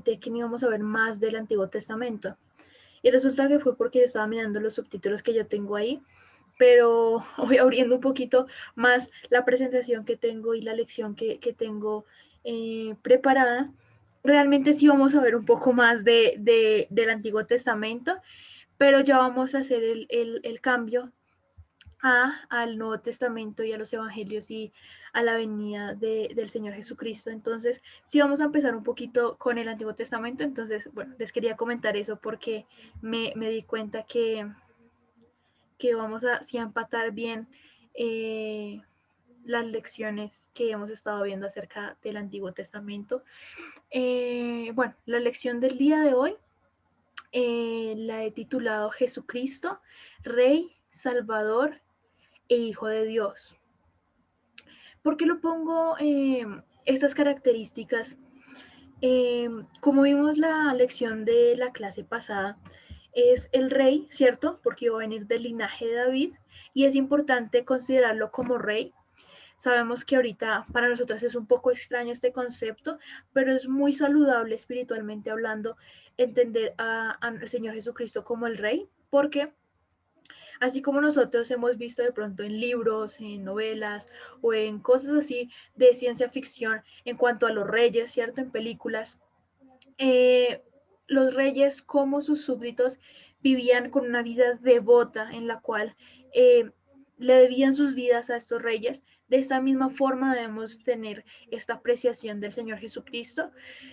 comenté que no íbamos a ver más del Antiguo Testamento. Y resulta que fue porque yo estaba mirando los subtítulos que yo tengo ahí, pero voy abriendo un poquito más la presentación que tengo y la lección que tengo preparada. Realmente sí vamos a ver un poco más del Antiguo Testamento, pero ya vamos a hacer el cambio al Nuevo Testamento y a los Evangelios y a la venida del Señor Jesucristo. Entonces, sí vamos a empezar un poquito con el Antiguo Testamento. Entonces, bueno, les quería comentar eso porque me di cuenta que vamos a, sí, a empatar bien las lecciones que hemos estado viendo acerca del Antiguo Testamento. Bueno, la lección del día de hoy la he titulado Jesucristo, Rey, Salvador e Hijo de Dios. ¿Por qué lo pongo estas características? Como vimos la lección de la clase pasada, es el rey, ¿cierto? Porque va a venir del linaje de David y es importante considerarlo como rey. Sabemos que ahorita para nosotras es un poco extraño este concepto, pero es muy saludable espiritualmente hablando entender al Señor Jesucristo como el rey, porque así como nosotros hemos visto de pronto en libros, en novelas o en cosas así de ciencia ficción en cuanto a los reyes, ¿cierto? En películas, eh, los reyes como sus súbditos vivían con una vida devota en la cual le debían sus vidas a estos reyes. De esta misma forma debemos tener esta apreciación del Señor Jesucristo.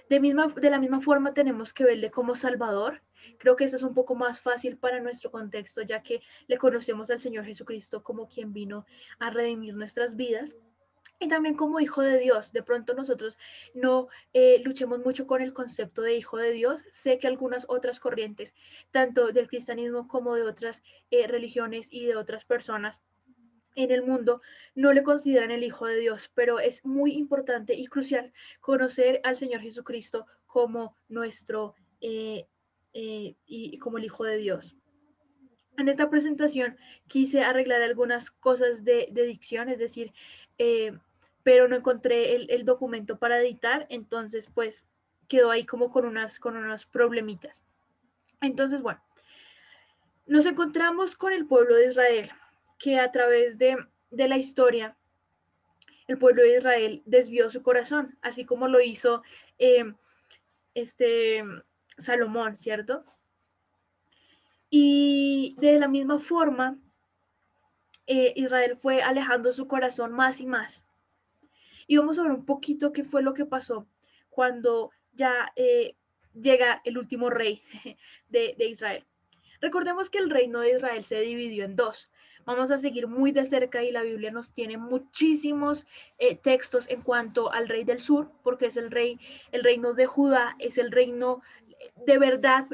De la misma forma tenemos que verle como Salvador. Creo que esto es un poco más fácil para nuestro contexto, ya que le conocemos al Señor Jesucristo como quien vino a redimir nuestras vidas. Y también como hijo de Dios. De pronto nosotros no luchemos mucho con el concepto de hijo de Dios. Sé que algunas otras corrientes, tanto del cristianismo como de otras religiones y de otras personas en el mundo, no le consideran el hijo de Dios, pero es muy importante y crucial conocer al Señor Jesucristo como nuestro y como el hijo de Dios. En esta presentación quise arreglar algunas cosas de dicción, es decir, eh, pero no encontré el documento para editar, entonces pues quedó ahí como con unos problemitas. Entonces, bueno, nos encontramos con el pueblo de Israel, que a través de la historia, el pueblo de Israel desvió su corazón, así como lo hizo eh, este Salomón, ¿cierto? Y de la misma forma, Israel fue alejando su corazón más y más. Y vamos a ver un poquito qué fue lo que pasó cuando ya llega el último rey de Israel. Recordemos que el reino de Israel se dividió en dos. Vamos a seguir muy de cerca y la Biblia nos tiene muchísimos textos en cuanto al rey del sur, porque es el reino de Judá, es el reino de verdad,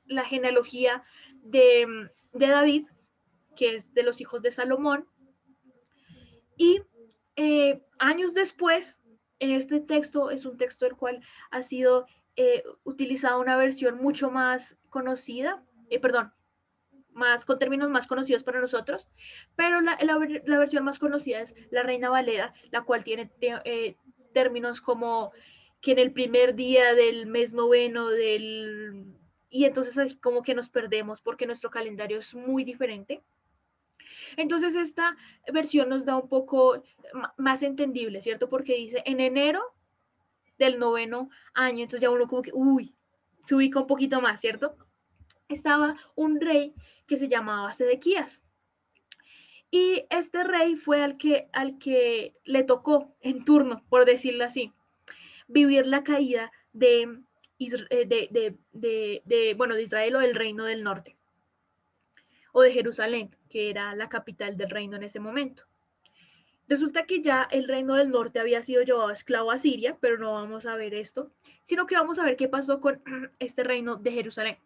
la genealogía de David, que es de los hijos de Salomón. Y años después, en este texto, es un texto del cual ha sido utilizada una versión mucho más conocida, perdón, más con términos más conocidos para nosotros, pero la versión más conocida es la Reina Valera, la cual tiene términos como que en el primer día del mes noveno y entonces así como que nos perdemos porque nuestro calendario es muy diferente. Entonces esta versión nos da un poco más entendible, ¿cierto? Porque dice en enero del noveno año, entonces ya uno como que, uy, se ubica un poquito más, ¿cierto? Estaba un rey que se llamaba Sedequías. Y este rey fue al que le tocó en turno, por decirlo así, vivir la caída bueno, de Israel o del reino del norte, o de Jerusalén, que era la capital del reino en ese momento. Resulta que ya el reino del norte había sido llevado esclavo a Siria, pero no vamos a ver esto, sino que vamos a ver qué pasó con este reino de Jerusalén.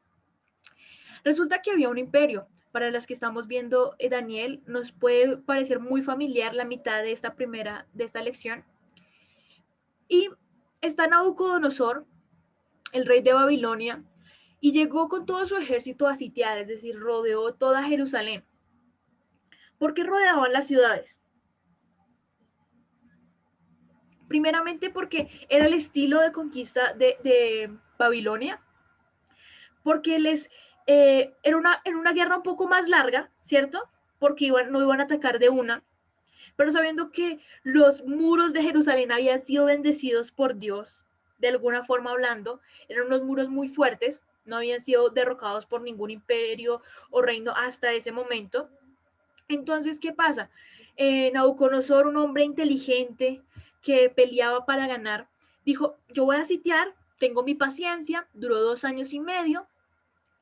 Resulta que había un imperio. Para las que estamos viendo Daniel, nos puede parecer muy familiar la mitad de esta lección. Y está Nabucodonosor, el rey de Babilonia, y llegó con todo su ejército a sitiar, es decir, rodeó toda Jerusalén. ¿Por qué rodeaban las ciudades? Primeramente porque era el estilo de conquista Babilonia, porque era una guerra un poco más larga, ¿cierto? Porque no iban a atacar de una, pero sabiendo que los muros de Jerusalén habían sido bendecidos por Dios, de alguna forma hablando, eran unos muros muy fuertes, no habían sido derrocados por ningún imperio o reino hasta ese momento. Entonces, ¿qué pasa? Nabucodonosor, un hombre inteligente que peleaba para ganar, dijo, yo voy a sitiar, tengo mi paciencia, duró 2 años y medio,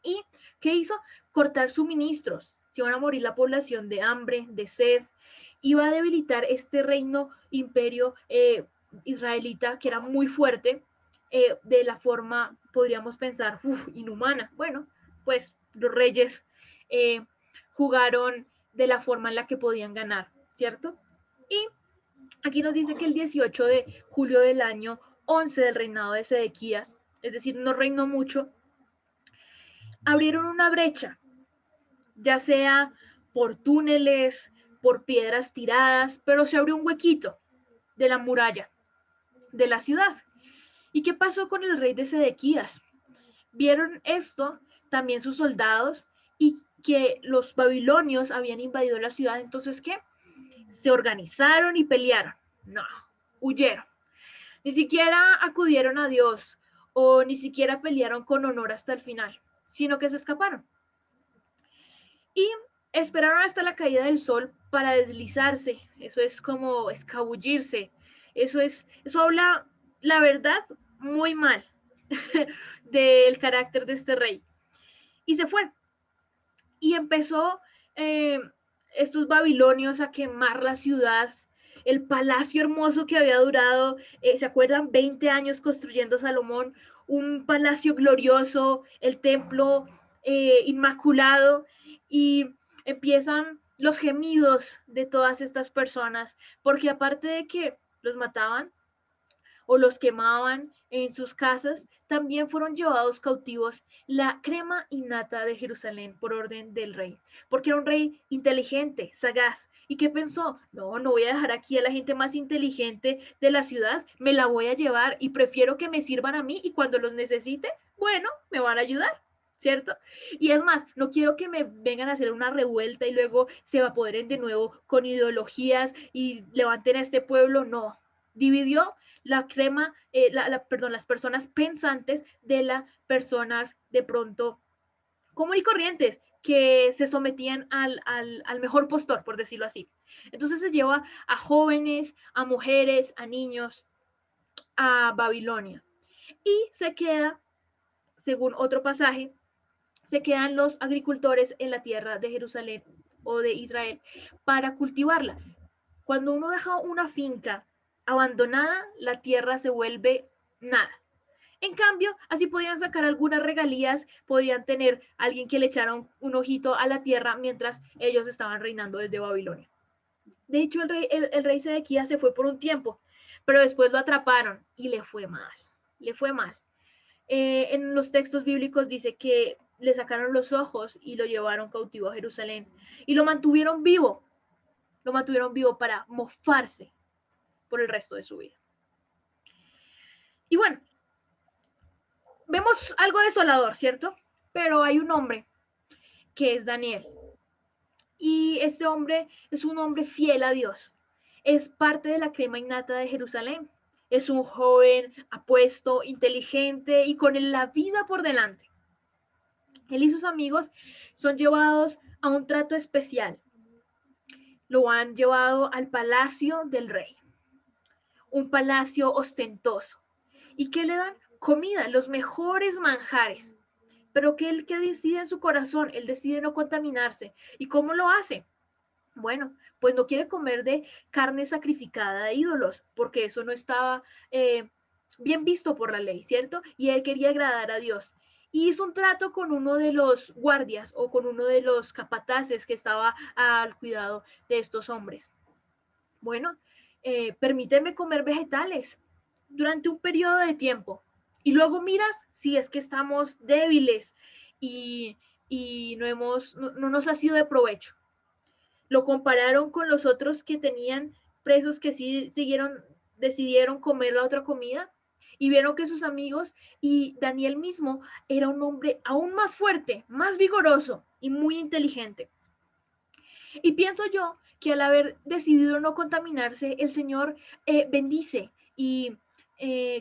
y ¿qué hizo? Cortar suministros, se iban a morir la población de hambre, de sed, iba a debilitar este reino, imperio israelita, que era muy fuerte, de la forma, podríamos pensar, inhumana. Bueno, pues los reyes eh, jugaron de la forma en la que podían ganar, ¿cierto? Y aquí nos dice que el 18 de julio del año 11 del reinado de Sedequías, es decir, no reinó mucho, abrieron una brecha, ya sea por túneles, por piedras tiradas, pero se abrió un huequito de la muralla de la ciudad. ¿Y qué pasó con el rey de Sedequías? Vieron esto también sus soldados y que los babilonios habían invadido la ciudad. Entonces, ¿qué? Se organizaron y pelearon. No, huyeron. Ni siquiera acudieron a Dios o ni siquiera pelearon con honor hasta el final, sino que se escaparon. Y esperaron hasta la caída del sol para deslizarse. Eso es como escabullirse. Eso habla, la verdad, muy mal del carácter de este rey. Y se fue. Y empezó eh, estos babilonios a quemar la ciudad, el palacio hermoso que había durado, ¿se acuerdan? 20 años construyendo Salomón, un palacio glorioso, el templo inmaculado, y empiezan los gemidos de todas estas personas, porque aparte de que los mataban, o los quemaban en sus casas, también fueron llevados cautivos la crema innata de Jerusalén por orden del rey, porque era un rey inteligente, sagaz, y que pensó, no voy a dejar aquí a la gente más inteligente de la ciudad, me la voy a llevar y prefiero que me sirvan a mí y cuando los necesite, bueno, me van a ayudar. ¿Cierto? Y es más, no quiero que me vengan a hacer una revuelta y luego se apoderen de nuevo con ideologías y levanten a este pueblo, no. Dividió la crema, perdón, las personas pensantes de las personas de pronto común y corrientes que se sometían al mejor postor, por decirlo así. Entonces se lleva a jóvenes, a mujeres, a niños a Babilonia. Y se queda, según otro pasaje, se quedan los agricultores en la tierra de Jerusalén o de Israel para cultivarla. Cuando uno deja una finca abandonada, la tierra se vuelve nada. En cambio, así podían sacar algunas regalías, podían tener alguien que le echara un ojito a la tierra mientras ellos estaban reinando desde Babilonia. De hecho, el rey Sedequías se fue por un tiempo, pero después lo atraparon y le fue mal, le fue mal. En los textos bíblicos dice que le sacaron los ojos y lo llevaron cautivo a Jerusalén y lo mantuvieron vivo para mofarse por el resto de su vida. Y bueno, vemos algo desolador, ¿cierto? Pero hay un hombre que es Daniel. Y este hombre es un hombre fiel a Dios. Es parte de la crema innata de Jerusalén. Es un joven apuesto, inteligente y con la vida por delante. Él y sus amigos son llevados a un trato especial. Lo han llevado al palacio del rey. Un palacio ostentoso. ¿Y qué le dan? Comida, los mejores manjares. Pero que él que decide en su corazón, él decide no contaminarse. ¿Y cómo lo hace? Bueno, pues no quiere comer de carne sacrificada a ídolos, porque eso no estaba bien visto por la ley, ¿cierto? Y él quería agradar a Dios. Y hizo un trato con uno de los guardias o con uno de los capataces que estaba al cuidado de estos hombres. Bueno, permíteme comer vegetales durante un periodo de tiempo y luego miras si es que estamos débiles y, no nos ha sido de provecho. Lo compararon con los otros que tenían presos que sí decidieron comer la otra comida y vieron que sus amigos y Daniel mismo era un hombre aún más fuerte, más vigoroso y muy inteligente. Y pienso yo que al haber decidido no contaminarse, el Señor bendice y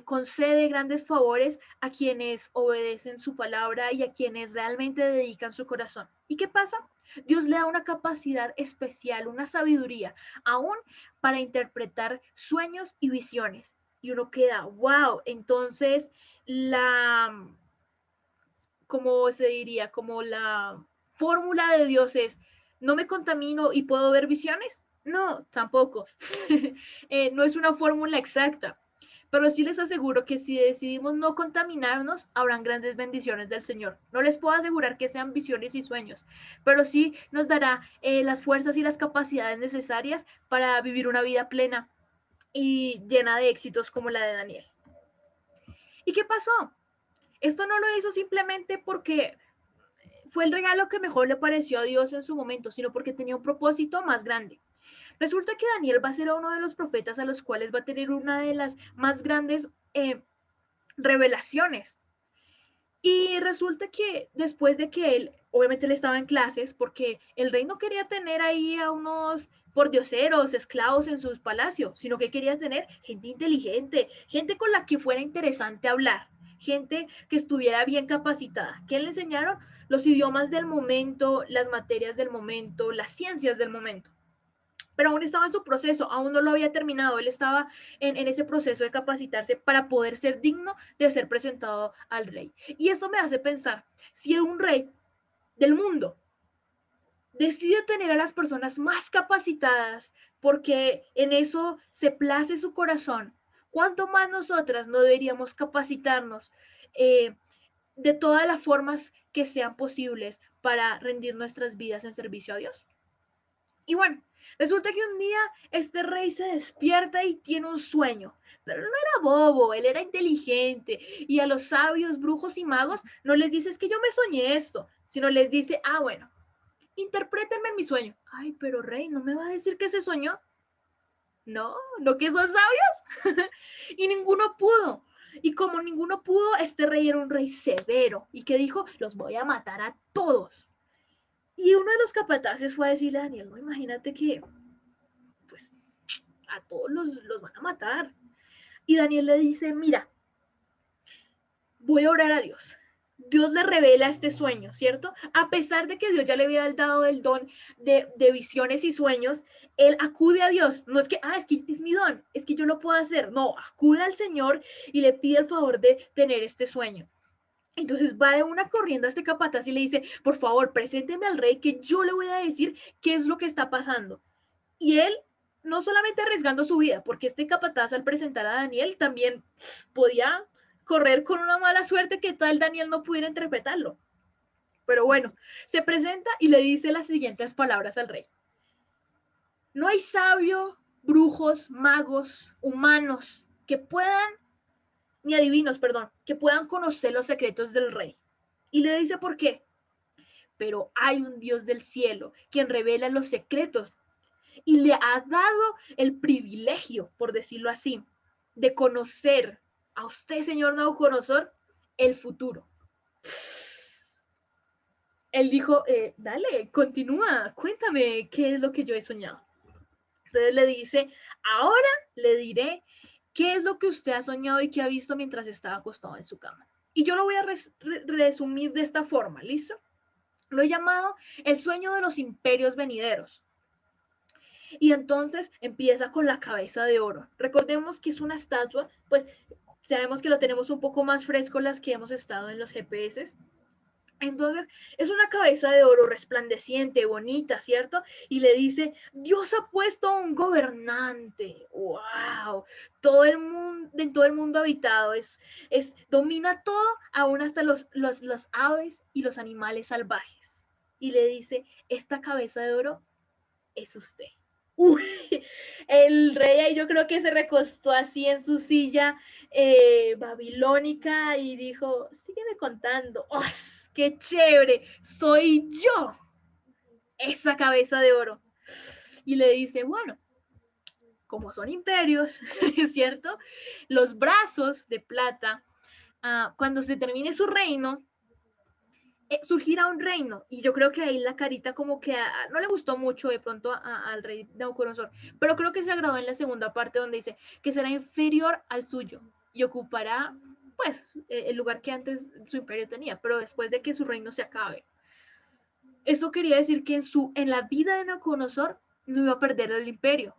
concede grandes favores a quienes obedecen su palabra y a quienes realmente dedican su corazón. ¿Y qué pasa? Dios le da una capacidad especial, una sabiduría, aún para interpretar sueños y visiones. Y uno queda, wow, entonces como se diría, como la fórmula de Dios es, no me contamino y puedo ver visiones. No, tampoco. No es una fórmula exacta, pero sí les aseguro que si decidimos no contaminarnos, habrán grandes bendiciones del Señor. No les puedo asegurar que sean visiones y sueños, pero sí nos dará las fuerzas y las capacidades necesarias para vivir una vida plena y llena de éxitos como la de Daniel. ¿Y qué pasó? Esto no lo hizo simplemente porque fue el regalo que mejor le pareció a Dios en su momento, sino porque tenía un propósito más grande. Resulta que Daniel va a ser uno de los profetas a los cuales va a tener una de las más grandes revelaciones. Y resulta que después de que él, obviamente él estaba en clases, porque el rey no quería tener ahí a unos pordioseros, esclavos en sus palacios, sino que quería tener gente inteligente, gente con la que fuera interesante hablar, gente que estuviera bien capacitada. ¿Qué le enseñaron? Los idiomas del momento, las materias del momento, las ciencias del momento. Pero aún estaba en su proceso, aún no lo había terminado, él estaba en ese proceso de capacitarse para poder ser digno de ser presentado al rey. Y esto me hace pensar, si un rey del mundo decide tener a las personas más capacitadas porque en eso se place su corazón, ¿cuánto más nosotras no deberíamos capacitarnos de todas las formas que sean posibles para rendir nuestras vidas en servicio a Dios? Y bueno, resulta que un día este rey se despierta y tiene un sueño, pero no era bobo, él era inteligente y a los sabios, brujos y magos no les dice es que yo me soñé esto, sino les dice, ah, bueno, interprétenme en mi sueño. Ay, pero rey, ¿no me va a decir que se soñó? No, no que son sabios. Y ninguno pudo. Y como ninguno pudo, este rey era un rey severo y que dijo, los voy a matar a todos. Y uno de los capataces fue a decirle a Daniel, no, imagínate que pues a todos los van a matar. Y Daniel le dice, mira, voy a orar a Dios. Dios le revela este sueño, ¿cierto? A pesar de que Dios ya le había dado el don de visiones y sueños, él acude a Dios. No es que, es que es mi don, es que yo lo puedo hacer. No, acude al Señor y le pide el favor de tener este sueño. Entonces va de una corriendo a este capataz y le dice, por favor, presénteme al rey que yo le voy a decir qué es lo que está pasando. Y él, no solamente arriesgando su vida, porque este capataz al presentar a Daniel también podía correr con una mala suerte que tal Daniel no pudiera interpretarlo. Pero bueno, se presenta y le dice las siguientes palabras al rey. No hay sabio, brujos, magos, humanos que puedan, ni adivinos, perdón, que puedan conocer los secretos del rey. Y le dice por qué. Pero hay un Dios del cielo quien revela los secretos y le ha dado el privilegio, por decirlo así, de conocer a usted, señor Nabucodonosor, el futuro. Él dijo, dale, continúa, cuéntame qué es lo que yo he soñado. Entonces le dice, ahora le diré qué es lo que usted ha soñado y qué ha visto mientras estaba acostado en su cama. Y yo lo voy a resumir de esta forma, ¿listo? Lo he llamado el sueño de los imperios venideros. Y entonces empieza con la cabeza de oro. Recordemos que es una estatua, pues sabemos que lo tenemos un poco más fresco las que hemos estado en los GPS. Entonces es una cabeza de oro resplandeciente, bonita, ¿cierto? Y le dice, Dios ha puesto a un gobernante. ¡Wow! Todo el mundo, en todo el mundo habitado, domina todo, aún hasta los aves y los animales salvajes. Y le dice, esta cabeza de oro es usted. Uy, el rey ahí yo creo que se recostó así en su silla babilónica y dijo, sígueme contando. ¡Oh, qué chévere! Soy yo, esa cabeza de oro. Y le dice, bueno, como son imperios, ¿cierto? Los brazos de plata, cuando se termine su reino, surgirá un reino. Y yo creo que ahí la carita como que no le gustó mucho de pronto al rey Nabucodonosor, pero creo que se agradó en la segunda parte donde dice que será inferior al suyo y ocupará pues el lugar que antes su imperio tenía, pero después de que su reino se acabe. Eso quería decir que en la vida de Nabucodonosor no iba a perder el imperio.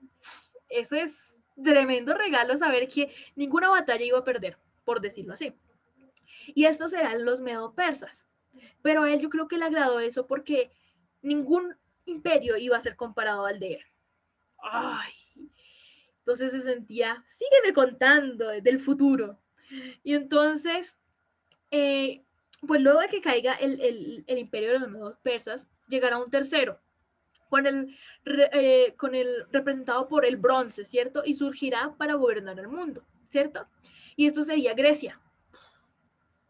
Eso es tremendo regalo, saber que ninguna batalla iba a perder, por decirlo así. Y estos serán los medo-persas. Pero a él yo creo que le agradó eso porque ningún imperio iba a ser comparado al de él. Ay. Entonces se sentía, sígueme contando del futuro. Y entonces, pues luego de que caiga el imperio de los medos persas, llegará un tercero, con el representado por el bronce, ¿cierto? Y surgirá para gobernar el mundo, ¿cierto? Y esto sería Grecia,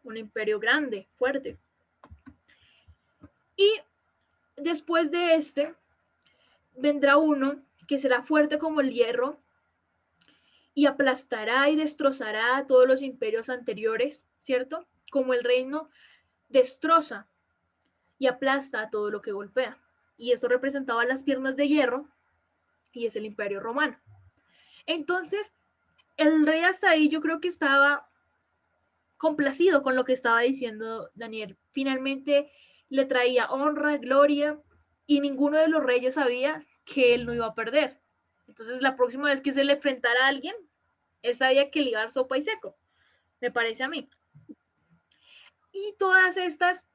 un imperio grande, fuerte. Y después de este, vendrá uno que será fuerte como el hierro y aplastará y destrozará a todos los imperios anteriores, ¿cierto? Como el reino destroza y aplasta a todo lo que golpea. Y eso representaba las piernas de hierro y es el imperio romano. Entonces, el rey hasta ahí yo creo que estaba complacido con lo que estaba diciendo Daniel. Finalmente le traía honra, gloria, y ninguno de los reyes sabía que él no iba a perder. Entonces, la próxima vez que se le enfrentara a alguien, él sabía que le iba a dar sopa y seco, me parece a mí. Y todas estas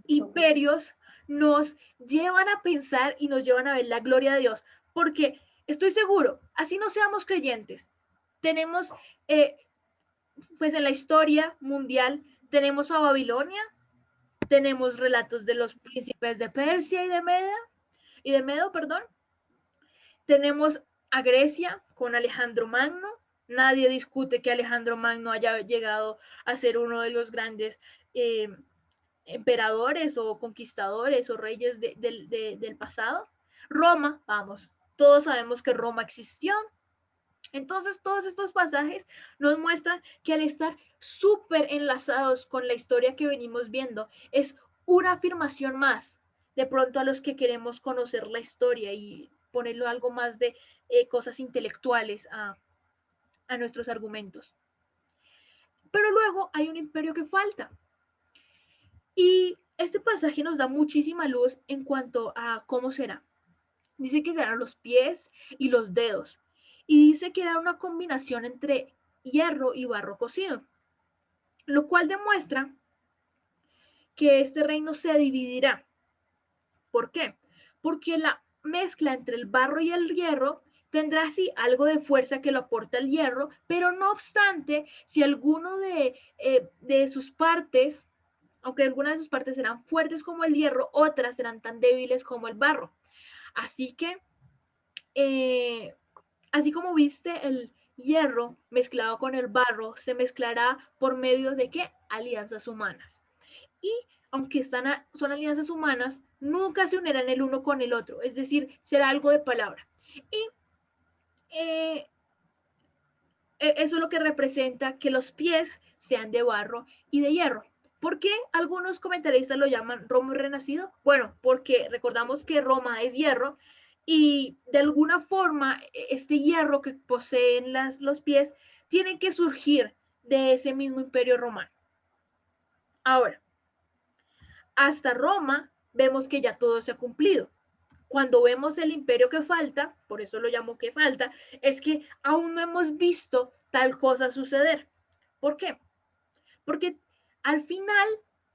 imperios nos llevan a pensar y nos llevan a ver la gloria de Dios, porque estoy seguro, así no seamos creyentes, tenemos, pues en la historia mundial, tenemos a Babilonia, tenemos relatos de los príncipes de Persia y de Medo, perdón. Tenemos a Grecia con Alejandro Magno. Nadie discute que Alejandro Magno haya llegado a ser uno de los grandes emperadores o conquistadores o reyes del pasado. Roma, vamos, todos sabemos que Roma existió. Entonces, todos estos pasajes nos muestran que al estar súper enlazados con la historia que venimos viendo, es una afirmación más de pronto a los que queremos conocer la historia y ponerlo algo más de cosas intelectuales a nuestros argumentos. Pero luego hay un imperio que falta. Y este pasaje nos da muchísima luz en cuanto a cómo será. Dice que serán los pies y los dedos. Y dice que era una combinación entre hierro y barro cocido. Lo cual demuestra que este reino se dividirá. ¿Por qué? Porque la mezcla entre el barro y el hierro tendrá así algo de fuerza que lo aporta el hierro, pero no obstante, si alguno de sus partes, aunque algunas de sus partes serán fuertes como el hierro, otras serán tan débiles como el barro. Así que, así como viste el hierro mezclado con el barro, se mezclará por medio de ¿qué? Alianzas humanas. Y aunque son alianzas humanas, nunca se unirán el uno con el otro, es decir, será algo de palabra. Y eso es lo que representa que los pies sean de barro y de hierro. ¿Por qué algunos comentaristas lo llaman Roma renacido? Bueno, porque recordamos que Roma es hierro y de alguna forma este hierro que poseen los pies tiene que surgir de ese mismo imperio romano. Ahora, hasta Roma vemos que ya todo se ha cumplido. Cuando vemos el imperio que falta, por eso lo llamo que falta, es que aún no hemos visto tal cosa suceder. ¿Por qué? Porque al final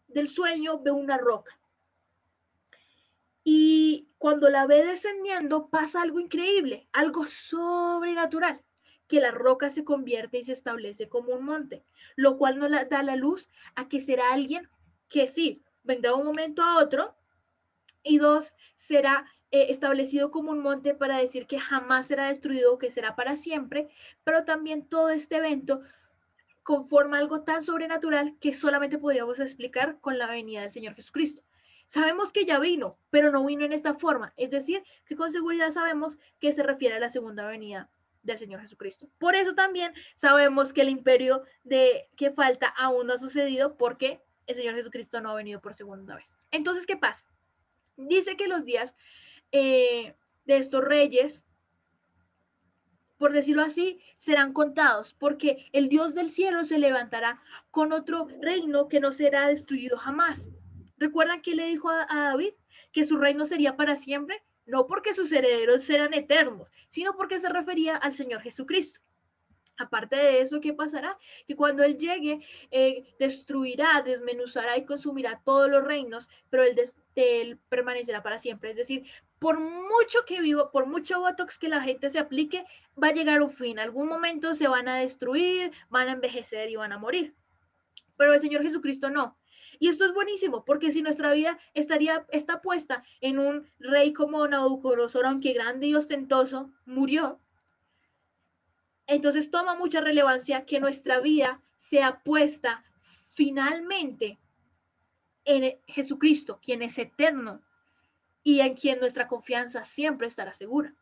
del sueño ve una roca. Y cuando la ve descendiendo pasa algo increíble, algo sobrenatural, que la roca se convierte y se establece como un monte, lo cual nos da la luz a que será alguien que sí, vendrá de un momento a otro, y dos, será establecido como un monte para decir que jamás será destruido, que será para siempre, pero también todo este evento conforma algo tan sobrenatural que solamente podríamos explicar con la venida del Señor Jesucristo. Sabemos que ya vino, pero no vino en esta forma, es decir, que con seguridad sabemos que se refiere a la segunda venida del Señor Jesucristo. Por eso también sabemos que el imperio que falta aún no ha sucedido, porque el Señor Jesucristo no ha venido por segunda vez. Entonces, ¿qué pasa? Dice que los días de estos reyes, por decirlo así, serán contados, porque el Dios del cielo se levantará con otro reino que no será destruido jamás. ¿Recuerdan que le dijo a David? Que su reino sería para siempre, no porque sus herederos serán eternos, sino porque se refería al Señor Jesucristo. Aparte de eso, ¿qué pasará? Que cuando Él llegue, destruirá, desmenuzará y consumirá todos los reinos, pero Él permanecerá para siempre. Es decir, por mucho que viva, por mucho botox que la gente se aplique, va a llegar un fin. Algún momento se van a destruir, van a envejecer y van a morir. Pero el Señor Jesucristo no. Y esto es buenísimo, porque si nuestra vida está puesta en un rey como Nabucodonosor, aunque grande y ostentoso, murió, entonces toma mucha relevancia que nuestra vida sea puesta finalmente en Jesucristo, quien es eterno y en quien nuestra confianza siempre estará segura.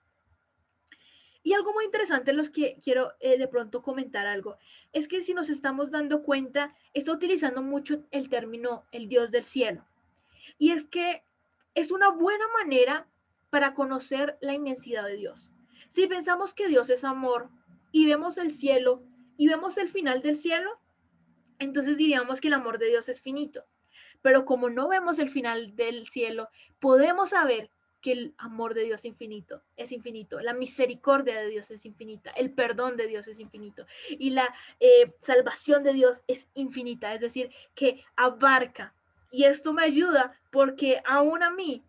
Y algo muy interesante en los que quiero de pronto comentar algo, es que si nos estamos dando cuenta, está utilizando mucho el término el Dios del cielo. Y es que es una buena manera para conocer la inmensidad de Dios. Si pensamos que Dios es amor y vemos el cielo y vemos el final del cielo, entonces diríamos que el amor de Dios es finito. Pero como no vemos el final del cielo, podemos saber que el amor de Dios es infinito, la misericordia de Dios es infinita, el perdón de Dios es infinito y la salvación de Dios es infinita, es decir, que abarca. Y esto me ayuda porque aún a mí,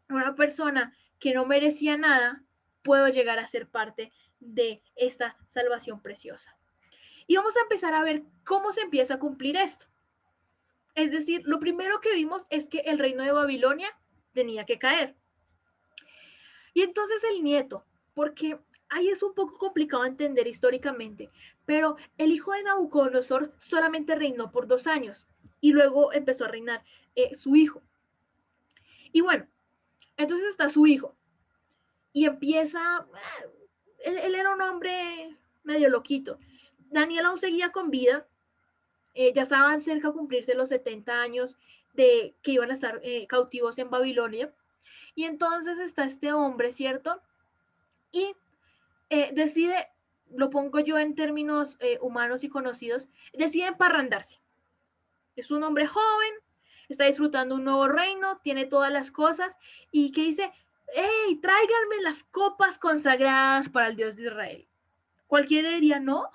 una persona que no merecía nada, puedo llegar a ser parte de esta salvación preciosa. Y vamos a empezar a ver cómo se empieza a cumplir esto. Es decir, lo primero que vimos es que el reino de Babilonia tenía que caer. Y entonces el nieto, porque ahí es un poco complicado entender históricamente, pero el hijo de Nabucodonosor solamente reinó por 2 años y luego empezó a reinar su hijo. Y bueno, entonces está su hijo y empieza, él era un hombre medio loquito. Daniel aún seguía con vida, ya estaban cerca de cumplirse los 70 años de que iban a estar cautivos en Babilonia. Y entonces está este hombre, ¿cierto? Y decide, lo pongo yo en términos humanos y conocidos, decide emparrandarse. Es un hombre joven, está disfrutando un nuevo reino, tiene todas las cosas y que dice, hey, tráiganme las copas consagradas para el Dios de Israel. Cualquiera diría, no,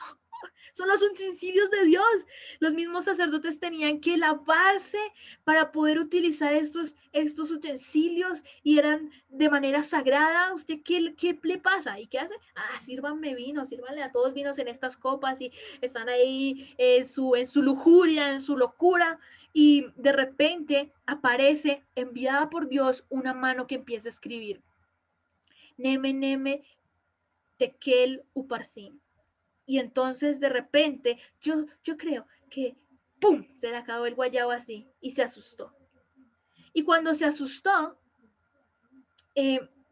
son los utensilios de Dios. Los mismos sacerdotes tenían que lavarse para poder utilizar estos utensilios y eran de manera sagrada. ¿Usted qué le pasa? ¿Y qué hace? Sírvanme vino, sírvanle a todos vinos en estas copas y están ahí en su lujuria, en su locura. Y de repente aparece, enviada por Dios, una mano que empieza a escribir. Neme, neme, tekel, uparsin. Y entonces de repente yo creo que ¡pum! Se le acabó el guayabo así y se asustó. Y cuando se asustó,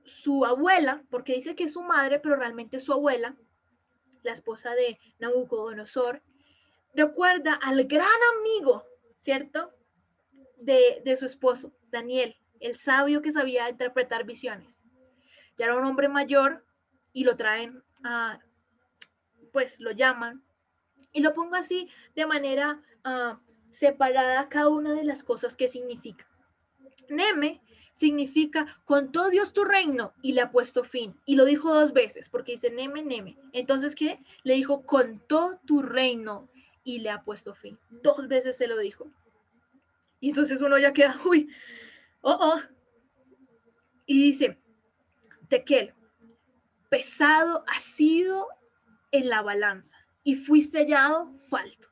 su abuela, porque dice que es su madre, pero realmente es su abuela, la esposa de Nabucodonosor, recuerda al gran amigo, ¿cierto? De su esposo, Daniel, el sabio que sabía interpretar visiones. Ya era un hombre mayor y lo traen pues lo llaman. Y lo pongo así de manera separada cada una de las cosas que significa. Neme significa con todo Dios tu reino y le ha puesto fin. Y lo dijo 2 veces porque dice Neme, Neme. Entonces, ¿qué? Le dijo con todo tu reino y le ha puesto fin. 2 veces se lo dijo. Y entonces uno ya queda, uy, oh. Y dice, Tekel, pesado ha sido en la balanza y fuiste hallado falto.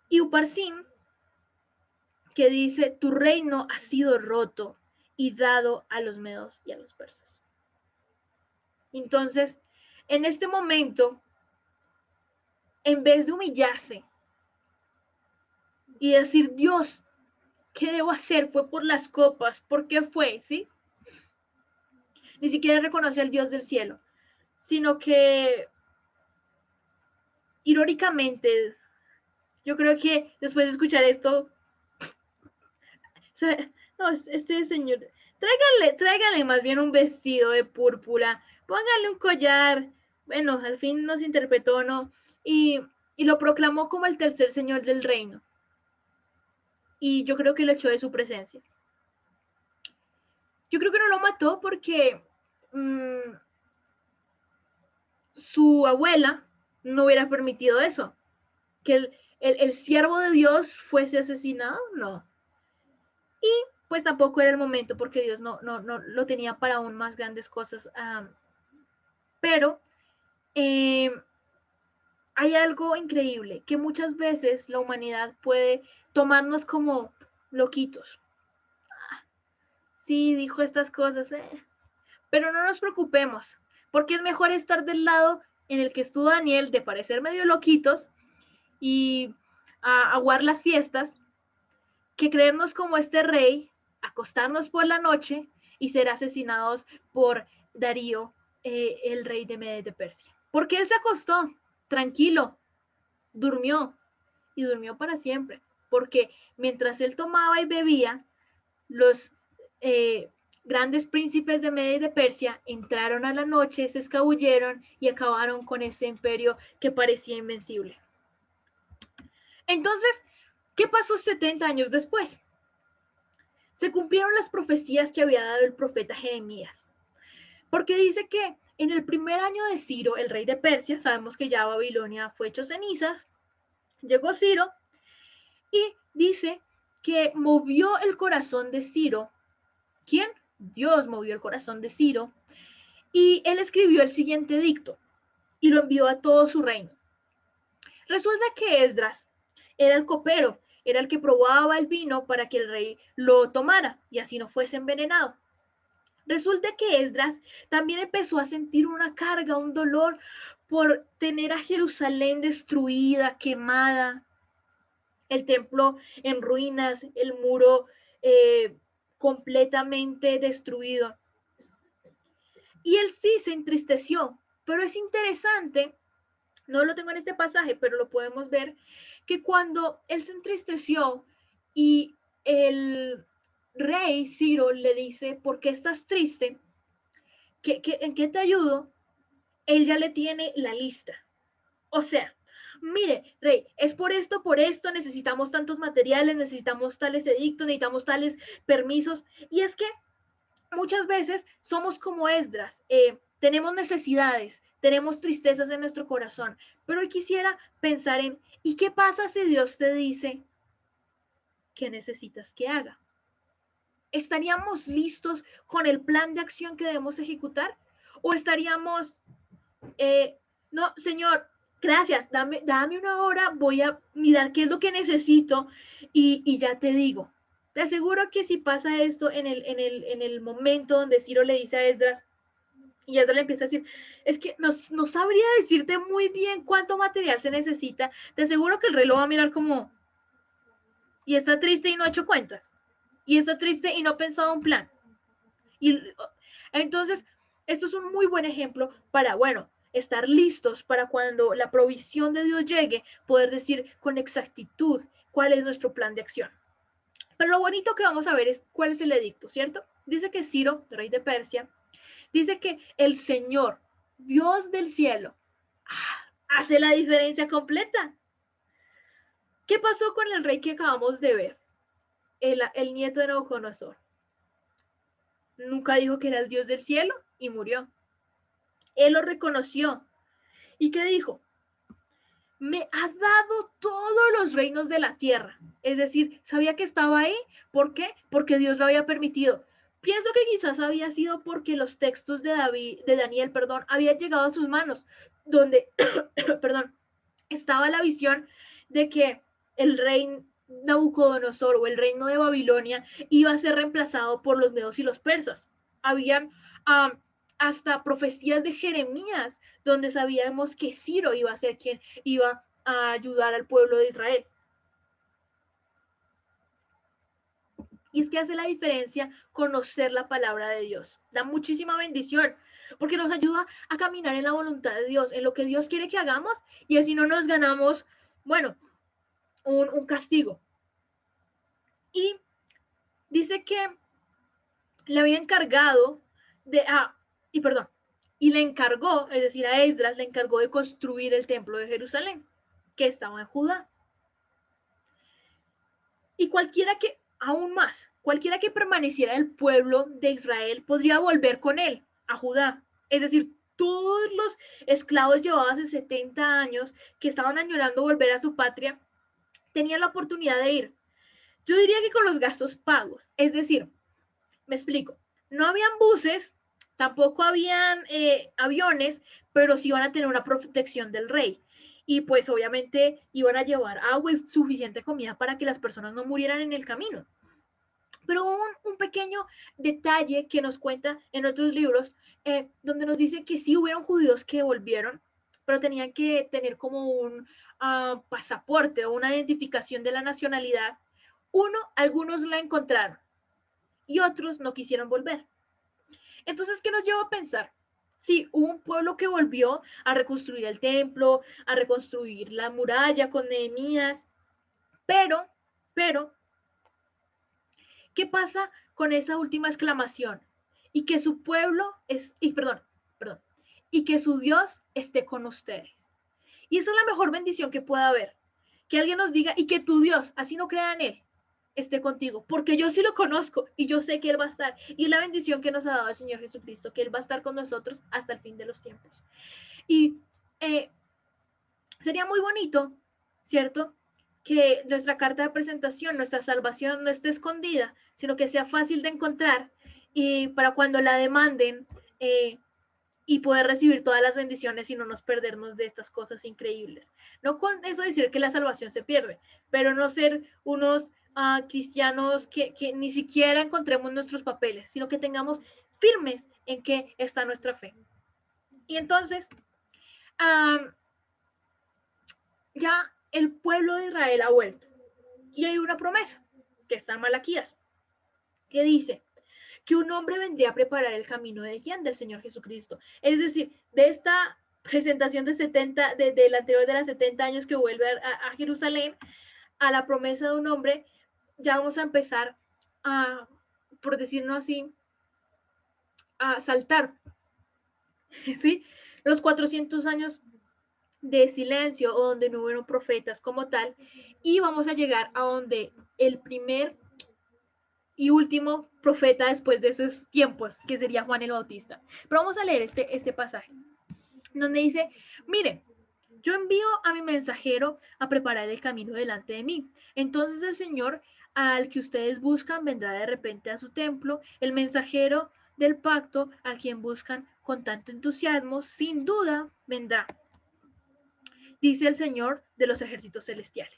Y Uparsim, que dice, tu reino ha sido roto y dado a los medos y a los persas. Entonces, en este momento, en vez de humillarse y decir, Dios, ¿qué debo hacer? Fue por las copas, ¿por qué fue? ¿Sí? Ni siquiera reconoce al Dios del cielo. sino que irónicamente, yo creo que después de escuchar esto, o sea, no, este señor, tráigale más bien un vestido de púrpura, póngale un collar, bueno, al fin nos interpretó, ¿no? Y lo proclamó como el tercer señor del reino. Y yo creo que lo echó de su presencia. Yo creo que no lo mató porque su abuela no hubiera permitido eso. Que el siervo de Dios fuese asesinado, no. Y pues tampoco era el momento porque Dios no lo tenía para aún más grandes cosas. Pero hay algo increíble, que muchas veces la humanidad puede tomarnos como loquitos. Sí, dijo estas cosas, pero no nos preocupemos, porque es mejor estar del lado en el que estuvo Daniel, de parecer medio loquitos y aguar las fiestas, que creernos como este rey, acostarnos por la noche y ser asesinados por Darío, el rey de Medes de Persia. Porque él se acostó tranquilo, durmió y durmió para siempre. Porque mientras él tomaba y bebía, los grandes príncipes de Media y de Persia entraron a la noche, se escabulleron y acabaron con ese imperio que parecía invencible. Entonces, ¿qué pasó 70 años después? Se cumplieron las profecías que había dado el profeta Jeremías. Porque dice que en el primer año de Ciro, el rey de Persia, sabemos que ya Babilonia fue hecho cenizas, llegó Ciro y dice que movió el corazón de Ciro. ¿Quién? Dios movió el corazón de Ciro y él escribió el siguiente edicto y lo envió a todo su reino. Resulta que Esdras era el copero, era el que probaba el vino para que el rey lo tomara y así no fuese envenenado. Resulta que Esdras también empezó a sentir una carga, un dolor por tener a Jerusalén destruida, quemada, el templo en ruinas, el muro completamente destruido. Y él sí se entristeció, pero es interesante, no lo tengo en este pasaje, pero lo podemos ver, que cuando él se entristeció y el rey Ciro le dice, ¿por qué estás triste? ¿En qué te ayudo? Él ya le tiene la lista. O sea, mire, rey, es por esto, necesitamos tantos materiales, necesitamos tales edictos, necesitamos tales permisos. Y es que muchas veces somos como Esdras, tenemos necesidades, tenemos tristezas en nuestro corazón, pero hoy quisiera pensar en, ¿y qué pasa si Dios te dice qué necesitas que haga? ¿Estaríamos listos con el plan de acción que debemos ejecutar? ¿O estaríamos, no, Señor, gracias, dame una hora, voy a mirar qué es lo que necesito y ya te digo? Te aseguro que si pasa esto en el momento donde Ciro le dice a Esdras, y Esdras le empieza a decir, es que no sabría decirte muy bien cuánto material se necesita, te aseguro que el rey lo va a mirar como, y está triste y no ha hecho cuentas, y está triste y no ha pensado un plan. Y entonces, esto es un muy buen ejemplo para, bueno, estar listos para cuando la provisión de Dios llegue, poder decir con exactitud cuál es nuestro plan de acción. Pero lo bonito que vamos a ver es cuál es el edicto, ¿cierto? Dice que Ciro, rey de Persia, dice que el Señor, Dios del cielo, hace la diferencia completa. ¿Qué pasó con el rey que acabamos de ver? El nieto de Nabucodonosor. Nunca dijo que era el Dios del cielo y murió. Él lo reconoció. ¿Y qué dijo? Me ha dado todos los reinos de la tierra. Es decir, sabía que estaba ahí. ¿Por qué? Porque Dios lo había permitido. Pienso que quizás había sido porque los textos de Daniel, habían llegado a sus manos, donde, perdón, estaba la visión de que el rey Nabucodonosor o el reino de Babilonia iba a ser reemplazado por los medos y los persas. Habían hasta profecías de Jeremías donde sabíamos que Ciro iba a ser quien iba a ayudar al pueblo de Israel. Y es que hace la diferencia conocer la palabra de Dios. Da muchísima bendición, porque nos ayuda a caminar en la voluntad de Dios, en lo que Dios quiere que hagamos, y así no nos ganamos, bueno, un castigo. Y dice que le había encargado de, y le encargó, es decir, a Esdras le encargó de construir el templo de Jerusalén, que estaba en Judá. Y cualquiera que permaneciera del pueblo de Israel podría volver con él a Judá. Es decir, todos los esclavos llevados hace 70 años que estaban añorando volver a su patria, tenían la oportunidad de ir. Yo diría que con los gastos pagos. Es decir, me explico, no habían buses, tampoco habían aviones, pero sí iban a tener una protección del rey. Y pues obviamente iban a llevar agua y suficiente comida para que las personas no murieran en el camino. Pero un pequeño detalle que nos cuenta en otros libros, donde nos dice que sí hubieron judíos que volvieron, pero tenían que tener como un pasaporte o una identificación de la nacionalidad. Algunos la encontraron y otros no quisieron volver. Entonces, ¿qué nos lleva a pensar? Sí, hubo un pueblo que volvió a reconstruir el templo, a reconstruir la muralla con Nehemías, pero, ¿qué pasa con esa última exclamación? Y que su pueblo y que su Dios esté con ustedes. Y esa es la mejor bendición que pueda haber. Que alguien nos diga, y que tu Dios, así no crea en Él, esté contigo, porque yo sí lo conozco y yo sé que Él va a estar. Y es la bendición que nos ha dado el Señor Jesucristo, que Él va a estar con nosotros hasta el fin de los tiempos. Y sería muy bonito, ¿cierto? Que nuestra carta de presentación, nuestra salvación no esté escondida, sino que sea fácil de encontrar y para cuando la demanden y poder recibir todas las bendiciones y no nos perdernos de estas cosas increíbles. No con eso decir que la salvación se pierde, pero no ser unos cristianos que ni siquiera encontremos nuestros papeles, sino que tengamos firmes en que está nuestra fe. Y entonces, ya el pueblo de Israel ha vuelto. Y hay una promesa, que está en Malaquías, que dice que un hombre vendría a preparar el camino de quién, del Señor Jesucristo. Es decir, de esta presentación de 70, del anterior de las 70 años que vuelve a Jerusalén, a la promesa de un hombre, ya vamos a empezar a, por decirlo así, a saltar, ¿sí? Los 400 años de silencio o donde no hubieron profetas como tal, y vamos a llegar a donde el primer y último profeta después de esos tiempos, que sería Juan el Bautista. Pero vamos a leer este pasaje, donde dice, miren, yo envío a mi mensajero a preparar el camino delante de mí. Entonces el Señor al que ustedes buscan vendrá de repente a su templo, el mensajero del pacto a quien buscan con tanto entusiasmo, sin duda vendrá, dice el Señor de los ejércitos celestiales.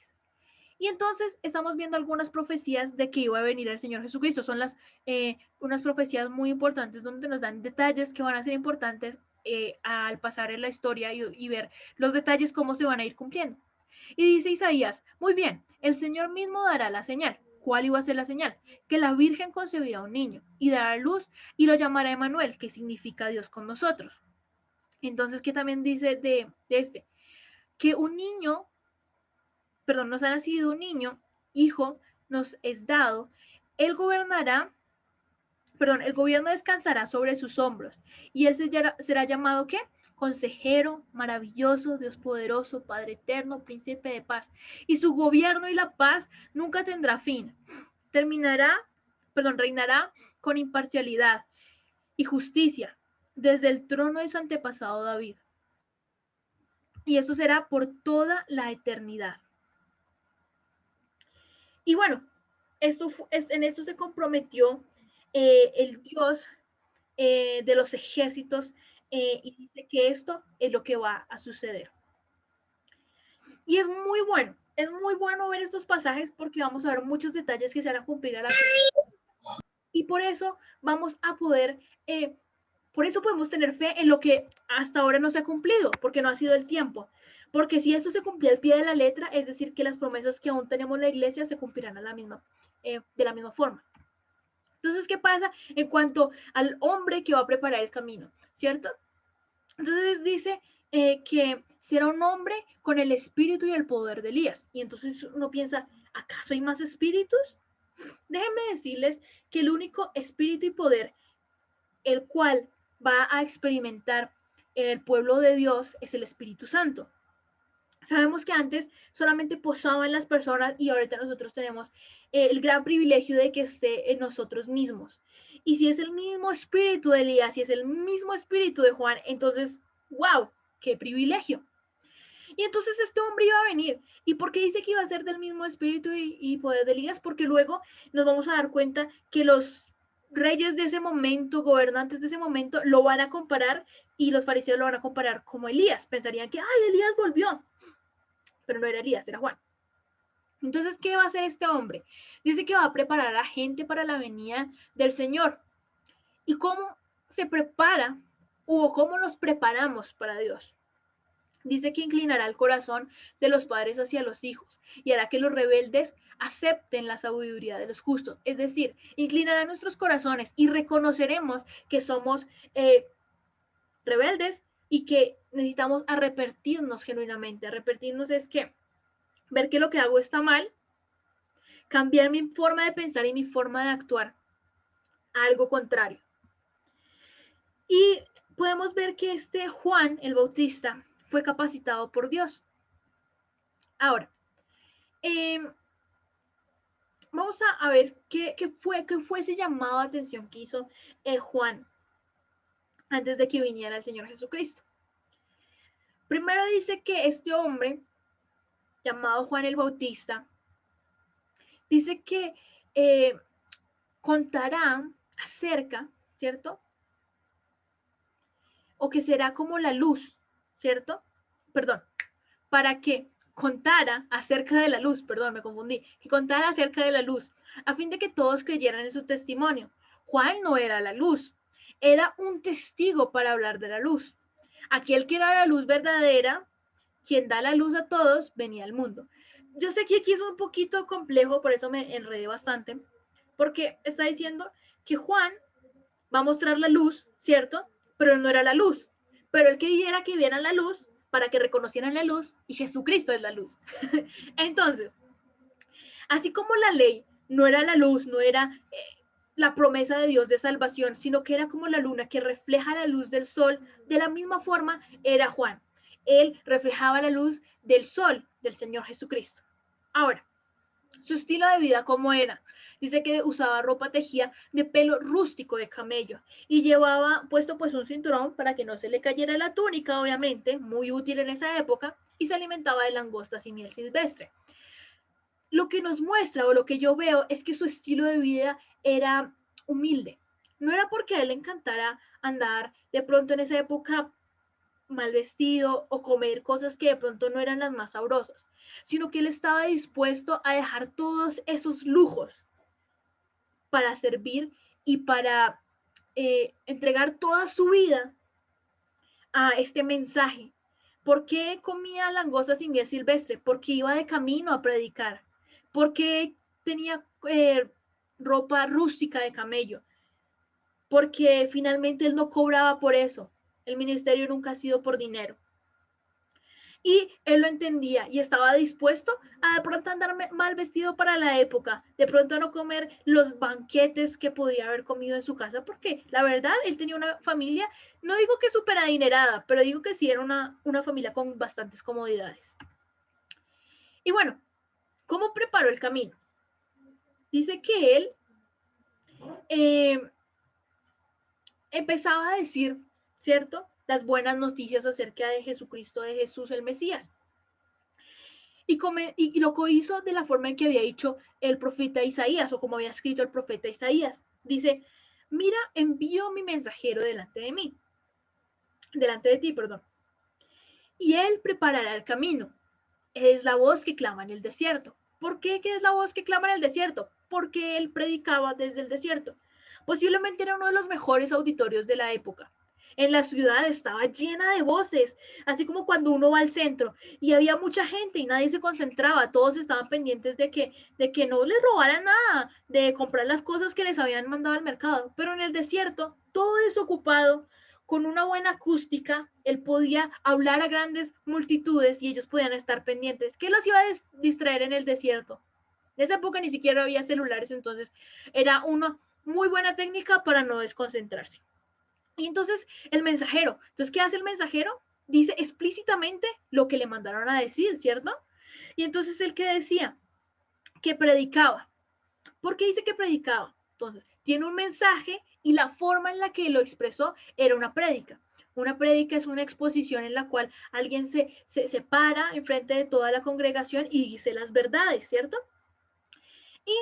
Y entonces estamos viendo algunas profecías de que iba a venir el Señor Jesucristo. Son unas profecías muy importantes donde nos dan detalles que van a ser importantes al pasar en la historia y ver los detalles cómo se van a ir cumpliendo. Y dice Isaías, muy bien, el Señor mismo dará la señal. ¿Cuál iba a ser la señal? Que la Virgen concebirá un niño y dará luz y lo llamará Emmanuel, que significa Dios con nosotros. Entonces, ¿qué también dice de este? Que un niño nos ha nacido un niño, hijo nos es dado, él gobernará, el gobierno descansará sobre sus hombros, y él será llamado, ¿qué? Consejero, maravilloso, Dios poderoso, Padre eterno, príncipe de paz. Y su gobierno y la paz nunca tendrá fin. Reinará con imparcialidad y justicia desde el trono de su antepasado David. Y eso será por toda la eternidad. Y bueno, en esto se comprometió el Dios de los ejércitos y dice que esto es lo que va a suceder. Y es muy bueno ver estos pasajes porque vamos a ver muchos detalles que se van a cumplir a la fe. Y por eso vamos a poder, por eso podemos tener fe en lo que hasta ahora no se ha cumplido, porque no ha sido el tiempo. Porque si eso se cumplía al pie de la letra, es decir, que las promesas que aún tenemos en la iglesia se cumplirán de la misma forma. Entonces, ¿qué pasa en cuanto al hombre que va a preparar el camino? ¿Cierto? Entonces dice que será un hombre con el espíritu y el poder de Elías. Y entonces uno piensa, ¿acaso hay más espíritus? Déjenme decirles que el único espíritu y poder el cual va a experimentar el pueblo de Dios es el Espíritu Santo. Sabemos que antes solamente posaba en las personas y ahorita nosotros tenemos el gran privilegio de que esté en nosotros mismos. Y si es el mismo espíritu de Elías, si es el mismo espíritu de Juan, entonces, wow, qué privilegio. Y entonces este hombre iba a venir. ¿Y por qué dice que iba a ser del mismo espíritu y poder de Elías? Porque luego nos vamos a dar cuenta que los reyes de ese momento, gobernantes de ese momento, lo van a comparar y los fariseos lo van a comparar como Elías. Pensarían que, ay, Elías volvió. Pero no era Elías, era Juan. Entonces, ¿qué va a hacer este hombre? Dice que va a preparar a la gente para la venida del Señor. ¿Y cómo se prepara o cómo nos preparamos para Dios? Dice que inclinará el corazón de los padres hacia los hijos y hará que los rebeldes acepten la sabiduría de los justos. Es decir, inclinará nuestros corazones y reconoceremos que somos rebeldes y que necesitamos arrepentirnos genuinamente. Arrepentirnos es que ver que lo que hago está mal, cambiar mi forma de pensar y mi forma de actuar a algo contrario. Y podemos ver que este Juan el Bautista fue capacitado por Dios. Ahora, eh, vamos a ver qué fue ese llamado de atención que hizo Juan antes de que viniera el Señor Jesucristo. Primero dice que este hombre, llamado Juan el Bautista, dice que contará acerca, ¿cierto? O que será como la luz, ¿cierto? Perdón, para que contara acerca de la luz, perdón, me confundí, que contara acerca de la luz, a fin de que todos creyeran en su testimonio. Juan no era la luz, era un testigo para hablar de la luz. Aquel que era la luz verdadera, quien da la luz a todos, venía al mundo. Yo sé que aquí es un poquito complejo, por eso me enredé bastante, porque está diciendo que Juan va a mostrar la luz, ¿cierto? Pero no era la luz. Pero él quería que vieran la luz para que reconocieran la luz y Jesucristo es la luz. Entonces, así como la ley no era la luz, no era la promesa de Dios de salvación, sino que era como la luna que refleja la luz del sol, de la misma forma era Juan. Él reflejaba la luz del sol del Señor Jesucristo. Ahora, su estilo de vida, ¿cómo era? Dice que usaba ropa tejida de pelo rústico de camello y llevaba puesto pues un cinturón para que no se le cayera la túnica, obviamente, muy útil en esa época, y se alimentaba de langostas y miel silvestre. Lo que nos muestra o lo que yo veo es que su estilo de vida era humilde. No era porque a él le encantara andar de pronto en esa época mal vestido o comer cosas que de pronto no eran las más sabrosas, sino que él estaba dispuesto a dejar todos esos lujos para servir y para entregar toda su vida a este mensaje. ¿Por qué comía langostas y miel silvestre? Porque iba de camino a predicar. Porque tenía ropa rústica de camello. Porque finalmente él no cobraba por eso. El ministerio nunca ha sido por dinero. Y él lo entendía y estaba dispuesto a de pronto andar mal vestido para la época, de pronto no comer los banquetes que podía haber comido en su casa, porque la verdad él tenía una familia, no digo que súper adinerada, pero digo que sí era una familia con bastantes comodidades. Y bueno, ¿cómo preparó el camino? Dice que él eh, empezaba a decir, ¿cierto? Las buenas noticias acerca de Jesucristo, de Jesús el Mesías. Y lo hizo de la forma en que había dicho el profeta Isaías, o como había escrito el profeta Isaías. Dice, mira, envío mi mensajero delante de ti, perdón. Y él preparará el camino. Es la voz que clama en el desierto. ¿Por qué que es la voz que clama en el desierto? Porque él predicaba desde el desierto. Posiblemente era uno de los mejores auditorios de la época. en la ciudad estaba llena de voces, así como cuando uno va al centro y había mucha gente y nadie se concentraba, todos estaban pendientes de que no les robaran nada, de comprar las cosas que les habían mandado al mercado, pero en el desierto, todo desocupado, con una buena acústica, él podía hablar a grandes multitudes y ellos podían estar pendientes. ¿Qué los iba a distraer en el desierto? En esa época ni siquiera había celulares, entonces era una muy buena técnica para no desconcentrarse. Y entonces el mensajero, entonces, ¿qué hace el mensajero? Dice explícitamente lo que le mandaron a decir, ¿cierto? Y entonces el que decía que predicaba. ¿Por qué dice que predicaba? Entonces, tiene un mensaje y la forma en la que lo expresó era una prédica. Una prédica es una exposición en la cual alguien se para enfrente de toda la congregación y dice las verdades, ¿cierto? Y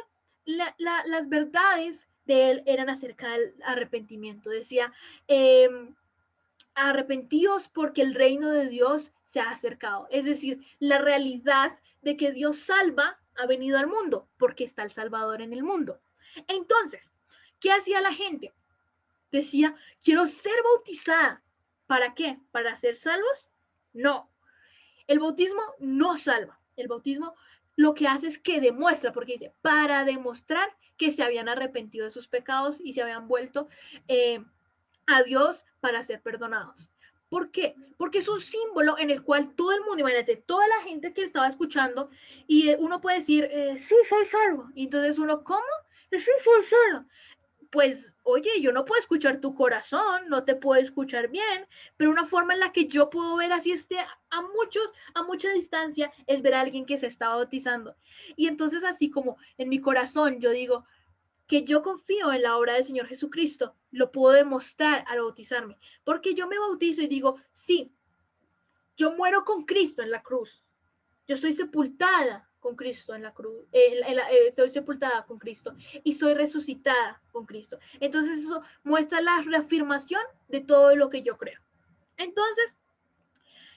las verdades de él eran acerca del arrepentimiento. Decía, arrepentidos porque el reino de Dios se ha acercado. Es decir, la realidad de que Dios salva ha venido al mundo porque está el Salvador en el mundo. Entonces, ¿qué hacía la gente? Decía, quiero ser bautizada. ¿Para qué? ¿Para ser salvos? No. El bautismo no salva. El bautismo lo que hace es que demuestra, porque dice, para demostrar que se habían arrepentido de sus pecados y se habían vuelto a Dios para ser perdonados. ¿Por qué? Porque es un símbolo en el cual todo el mundo, imagínate, toda la gente que estaba escuchando, y uno puede decir, sí, soy salvo. Y entonces uno, ¿cómo? Sí, soy salvo. Pues, oye, yo no puedo escuchar tu corazón, no te puedo escuchar bien, pero una forma en la que yo puedo ver así esté a mucha distancia, es ver a alguien que se está bautizando. Y entonces así como en mi corazón yo digo, que yo confío en la obra del Señor Jesucristo, lo puedo demostrar al bautizarme, porque yo me bautizo y digo, sí, yo muero con Cristo en la cruz, yo soy sepultada con Cristo en la cruz, estoy sepultada con Cristo y soy resucitada con Cristo. Entonces eso muestra la reafirmación de todo lo que yo creo. Entonces,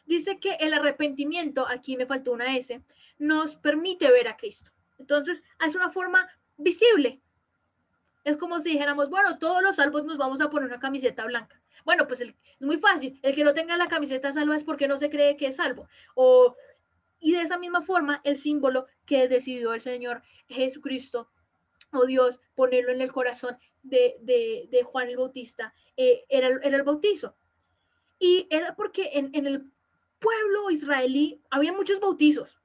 dice que el arrepentimiento, aquí me faltó una S, nos permite ver a Cristo. Entonces, es una forma visible. Es como si dijéramos, bueno, todos los salvos nos vamos a poner una camiseta blanca. Bueno, pues es muy fácil. El que no tenga la camiseta salva es porque no se cree que es salvo. Y de esa misma forma, el símbolo que decidió el Señor Jesucristo o Dios ponerlo en el corazón de Juan el Bautista era el bautizo. Y era porque en el pueblo israelí había muchos bautizos.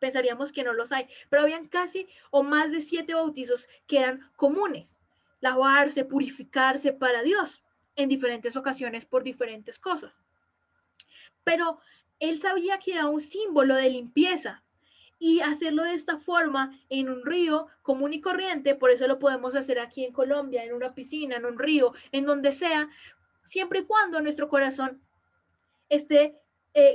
Pensaríamos que no los hay, pero habían casi o más de 7 bautizos que eran comunes. Lavarse, purificarse para Dios en diferentes ocasiones por diferentes cosas. Pero él sabía que era un símbolo de limpieza y hacerlo de esta forma en un río común y corriente, por eso lo podemos hacer aquí en Colombia, en una piscina, en un río, en donde sea, siempre y cuando nuestro corazón esté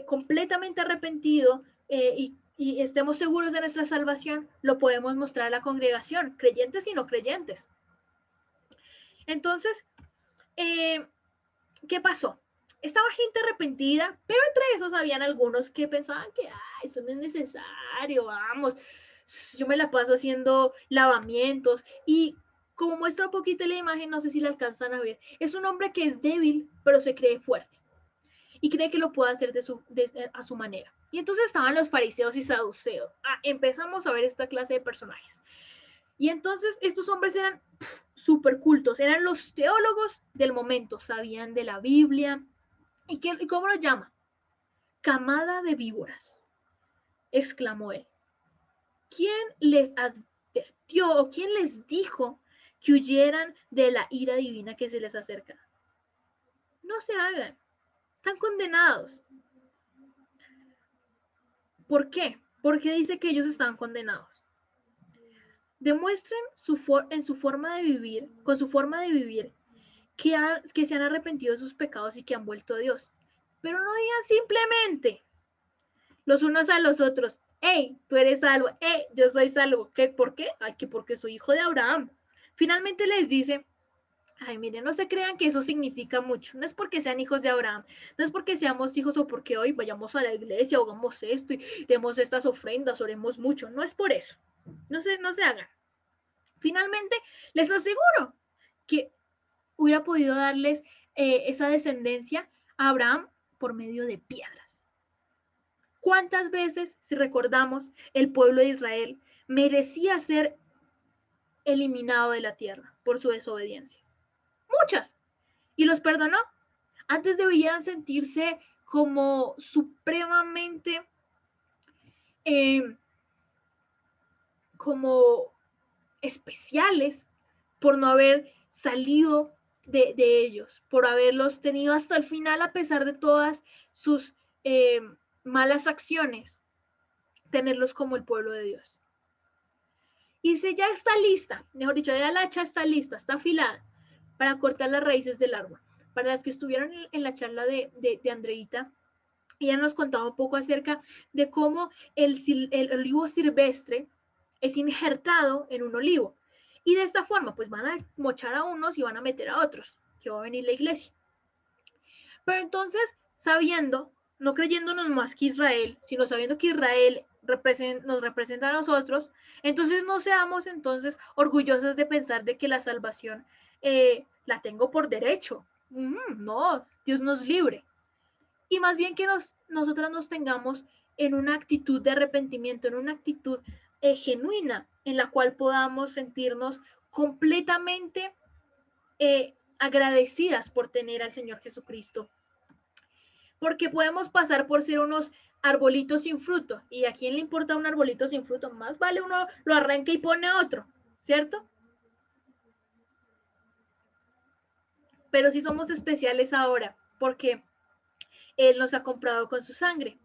completamente arrepentido y estemos seguros de nuestra salvación, lo podemos mostrar a la congregación, creyentes y no creyentes. Entonces, ¿qué pasó? Estaba gente arrepentida, pero entre esos habían algunos que pensaban que eso no es necesario, vamos, yo me la paso haciendo lavamientos y como muestra un poquito la imagen, no sé si la alcanzan a ver, es un hombre que es débil, pero se cree fuerte y cree que lo puede hacer a su manera. Y entonces estaban los fariseos y saduceos. Empezamos a ver esta clase de personajes. Y entonces estos hombres eran súper cultos, eran los teólogos del momento, sabían de la Biblia. ¿Y cómo lo llama? Camada de víboras, exclamó él. ¿Quién les advirtió o quién les dijo que huyeran de la ira divina que se les acerca? No se hagan, están condenados. ¿Por qué? Porque dice que ellos están condenados. Demuestren en su forma de vivir, con su forma de vivir, que se han arrepentido de sus pecados y que han vuelto a Dios. Pero no digan simplemente los unos a los otros, hey, tú eres salvo, hey, yo soy salvo. ¿Qué? ¿Por qué? Ay, que porque soy hijo de Abraham. Finalmente les dice, ay, miren, no se crean que eso significa mucho. No es porque sean hijos de Abraham, no es porque seamos hijos o porque hoy vayamos a la iglesia o hagamos esto y demos estas ofrendas, oremos mucho. No es por eso. No se hagan. Finalmente, les aseguro que hubiera podido darles esa descendencia a Abraham por medio de piedras. ¿Cuántas veces, si recordamos, el pueblo de Israel merecía ser eliminado de la tierra por su desobediencia? Muchas. Y los perdonó. Antes debían sentirse como supremamente como especiales por no haber salido de ellos, por haberlos tenido hasta el final a pesar de todas sus malas acciones, tenerlos como el pueblo de Dios. Y si ya está lista, mejor dicho, ya la hacha está lista, está afilada para cortar las raíces del árbol. Para las que estuvieron en la charla de Andreita, ella nos contaba un poco acerca de cómo el olivo silvestre es injertado en un olivo. Y de esta forma, pues van a mochar a unos y van a meter a otros, que va a venir la iglesia. Pero entonces, sabiendo, no creyéndonos más que Israel, sino sabiendo que Israel nos representa a nosotros, entonces no seamos entonces orgullosos de pensar de que la salvación la tengo por derecho. No, Dios nos libre. Y más bien que nosotras nos tengamos en una actitud de arrepentimiento, en una actitud genuina, en la cual podamos sentirnos completamente agradecidas por tener al Señor Jesucristo. Porque podemos pasar por ser unos arbolitos sin fruto. ¿Y a quién le importa un arbolito sin fruto? Más vale uno lo arranca y pone otro, ¿cierto? Pero sí somos especiales ahora, porque Él nos ha comprado con su sangre.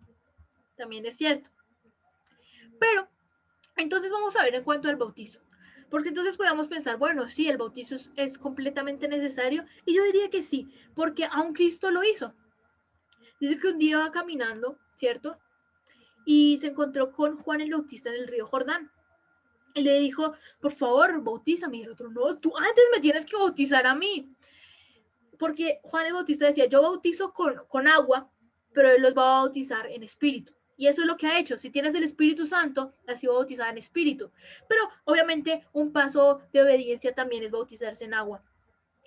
También es cierto. Pero, entonces vamos a ver en cuanto al bautizo. Porque entonces podemos pensar, bueno, sí, el bautizo es completamente necesario. Y yo diría que sí, porque aún Cristo lo hizo. Dice que un día va caminando, ¿cierto? Y se encontró con Juan el Bautista en el río Jordán. Y le dijo, por favor, bautízame. Y el otro, no, tú antes me tienes que bautizar a mí. Porque Juan el Bautista decía, yo bautizo con agua, pero él los va a bautizar en espíritu. Y eso es lo que ha hecho. Si tienes el Espíritu Santo, has sido bautizada en espíritu. Pero obviamente un paso de obediencia también es bautizarse en agua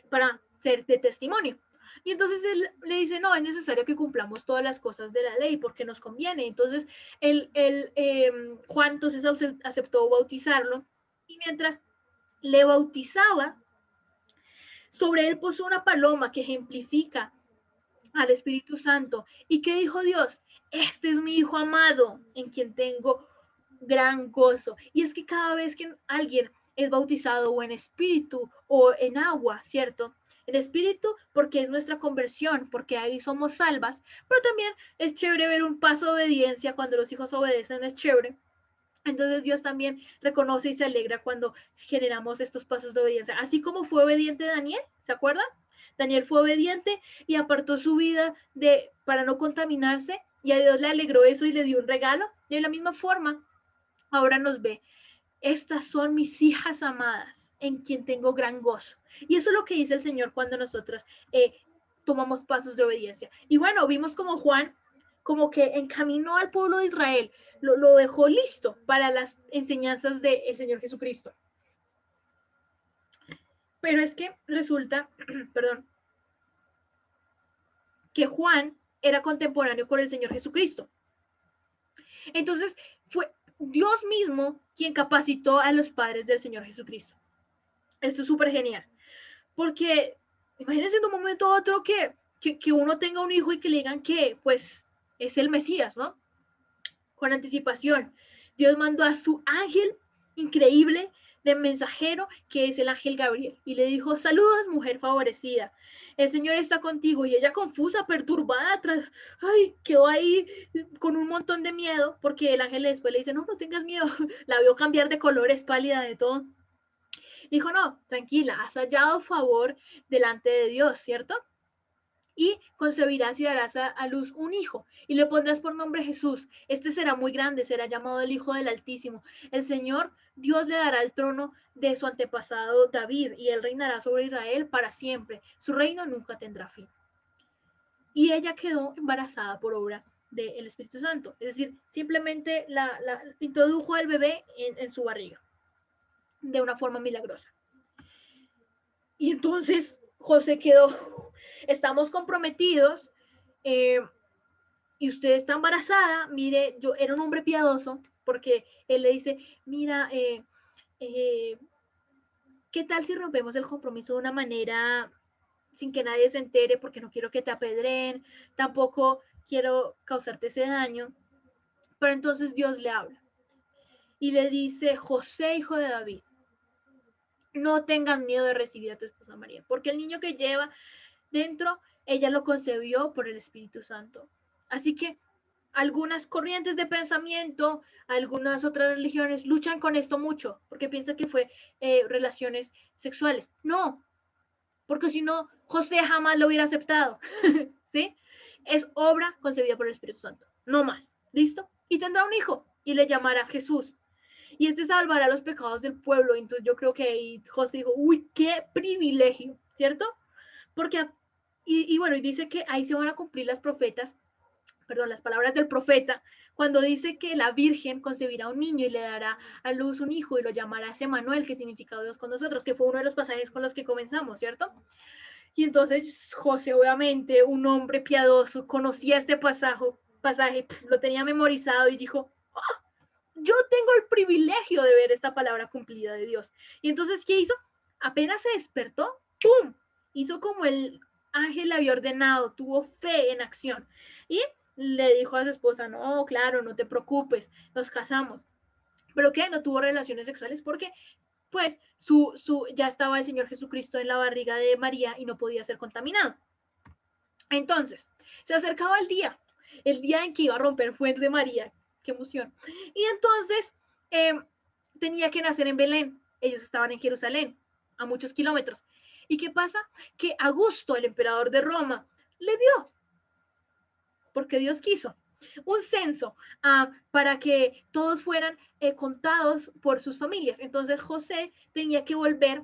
para ser de testimonio. Y entonces él le dice, no, es necesario que cumplamos todas las cosas de la ley porque nos conviene. Entonces Juan entonces aceptó bautizarlo y mientras le bautizaba, sobre él posó una paloma que ejemplifica al Espíritu Santo. ¿Y qué dijo Dios? Este es mi Hijo amado en quien tengo gran gozo. Y es que cada vez que alguien es bautizado o en espíritu o en agua, ¿cierto? En espíritu porque es nuestra conversión, porque ahí somos salvas, pero también es chévere ver un paso de obediencia cuando los hijos obedecen, es chévere. Entonces Dios también reconoce y se alegra cuando generamos estos pasos de obediencia. Así como fue obediente Daniel, ¿se acuerdan? Daniel fue obediente y apartó su vida para no contaminarse y a Dios le alegró eso y le dio un regalo. Y de la misma forma, ahora nos ve. Estas son mis hijas amadas, en quien tengo gran gozo. Y eso es lo que dice el Señor cuando nosotros tomamos pasos de obediencia. Y bueno, vimos como Juan como que encaminó al pueblo de Israel, lo dejó listo para las enseñanzas del Señor Jesucristo. Pero es que resulta, perdón, que Juan era contemporáneo con el Señor Jesucristo. Entonces fue Dios mismo quien capacitó a los padres del Señor Jesucristo. Esto es súper genial. Porque imagínense en un momento u otro que uno tenga un hijo y que le digan que pues es el Mesías, ¿no? Con anticipación. Dios mandó a su ángel increíble de mensajero, que es el ángel Gabriel, y le dijo, saludos, mujer favorecida, el Señor está contigo. Y ella confusa, perturbada, quedó ahí con un montón de miedo, porque el ángel después le dice, no, no tengas miedo, la vio cambiar de colores, pálida, de todo. Dijo, no, tranquila, has hallado favor delante de Dios, ¿cierto? Y concebirás y darás a luz un hijo, y le pondrás por nombre Jesús. Este será muy grande, será llamado el Hijo del Altísimo. El Señor Dios le dará el trono de su antepasado David, y él reinará sobre Israel para siempre. Su reino nunca tendrá fin. Y ella quedó embarazada por obra del Espíritu Santo. Es decir, simplemente la introdujo al bebé en su barriga de una forma milagrosa. Y entonces José quedó, estamos comprometidos, y usted está embarazada, mire, yo era un hombre piadoso, porque él le dice, mira, ¿qué tal si rompemos el compromiso de una manera sin que nadie se entere, porque no quiero que te apedreen, tampoco quiero causarte ese daño? Pero entonces Dios le habla y le dice, José, hijo de David, no tengas miedo de recibir a tu esposa María, porque el niño que lleva dentro, ella lo concebió por el Espíritu Santo. Así que algunas corrientes de pensamiento, algunas otras religiones luchan con esto mucho, porque piensan que fue relaciones sexuales. No, porque si no, José jamás lo hubiera aceptado. ¿Sí? Es obra concebida por el Espíritu Santo, no más. ¿Listo? Y tendrá un hijo y le llamará Jesús. Y este salvará los pecados del pueblo. Entonces yo creo que ahí José dijo, uy, qué privilegio, ¿cierto? Porque, y bueno, y dice que ahí se van a cumplir las palabras del profeta, cuando dice que la Virgen concebirá un niño y le dará a luz un hijo y lo llamará Emmanuel, que significa Dios con nosotros, que fue uno de los pasajes con los que comenzamos, ¿cierto? Y entonces José, obviamente, un hombre piadoso, conocía este pasaje, lo tenía memorizado y dijo, oh, yo tengo el privilegio de ver esta palabra cumplida de Dios. Y entonces, ¿qué hizo? Apenas se despertó, ¡pum! Hizo como el ángel le había ordenado, tuvo fe en acción. Y le dijo a su esposa, no, claro, no te preocupes, nos casamos. ¿Pero qué? No tuvo relaciones sexuales porque pues ya estaba el Señor Jesucristo en la barriga de María y no podía ser contaminado. Entonces, se acercaba el día en que iba a romper fuente de María. Qué emoción. Y entonces tenía que nacer en Belén. Ellos estaban en Jerusalén, a muchos kilómetros. ¿Y qué pasa? Que Augusto, el emperador de Roma, le dio, porque Dios quiso, un censo para que todos fueran contados por sus familias. Entonces José tenía que volver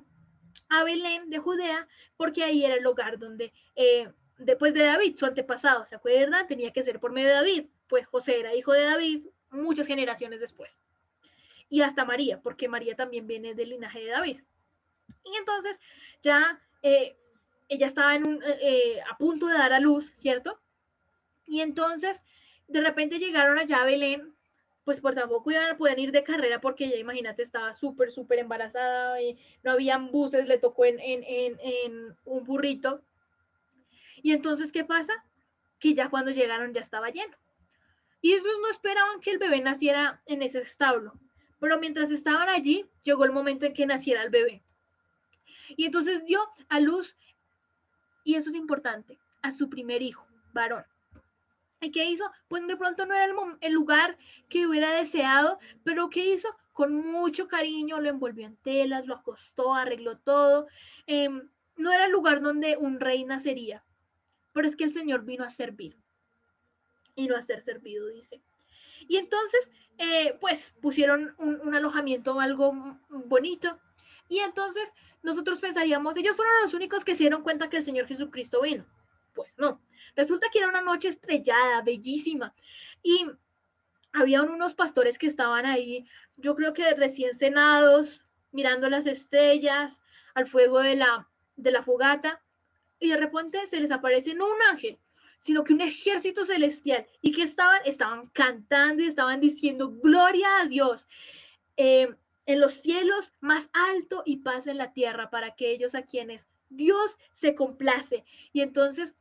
a Belén de Judea, porque ahí era el hogar donde, después de David, su antepasado, ¿se acuerdan? Tenía que ser por medio de David, pues José era hijo de David muchas generaciones después. Y hasta María, porque María también viene del linaje de David. Y entonces ya ella estaba a punto de dar a luz, ¿cierto? Y entonces de repente llegaron allá a Belén, pues por tampoco iban a poder ir de carrera porque ella, imagínate, estaba súper embarazada y no habían buses, le tocó en un burrito. Y entonces, ¿qué pasa? Que ya cuando llegaron ya estaba lleno. Y ellos no esperaban que el bebé naciera en ese establo. Pero mientras estaban allí, llegó el momento en que naciera el bebé. Y entonces dio a luz, y eso es importante, a su primer hijo, varón. ¿Y qué hizo? Pues de pronto no era el lugar que hubiera deseado, pero ¿qué hizo? Con mucho cariño lo envolvió en telas, lo acostó, arregló todo. Eh, no era el lugar donde un rey nacería, pero es que el Señor vino a servir y no a ser servido, dice. Y entonces, pues pusieron un alojamiento, algo bonito. Y entonces nosotros pensaríamos, ellos fueron los únicos que se dieron cuenta que el Señor Jesucristo vino. Pues no. Resulta que era una noche estrellada, bellísima. Y había unos pastores que estaban ahí, yo creo que recién cenados, mirando las estrellas, al fuego de la fogata, y de repente se les aparece no un ángel, sino que un ejército celestial. ¿Y que estaban cantando y estaban diciendo, gloria a Dios, en los cielos más alto y paz en la tierra para aquellos a quienes Dios se complace? Y entonces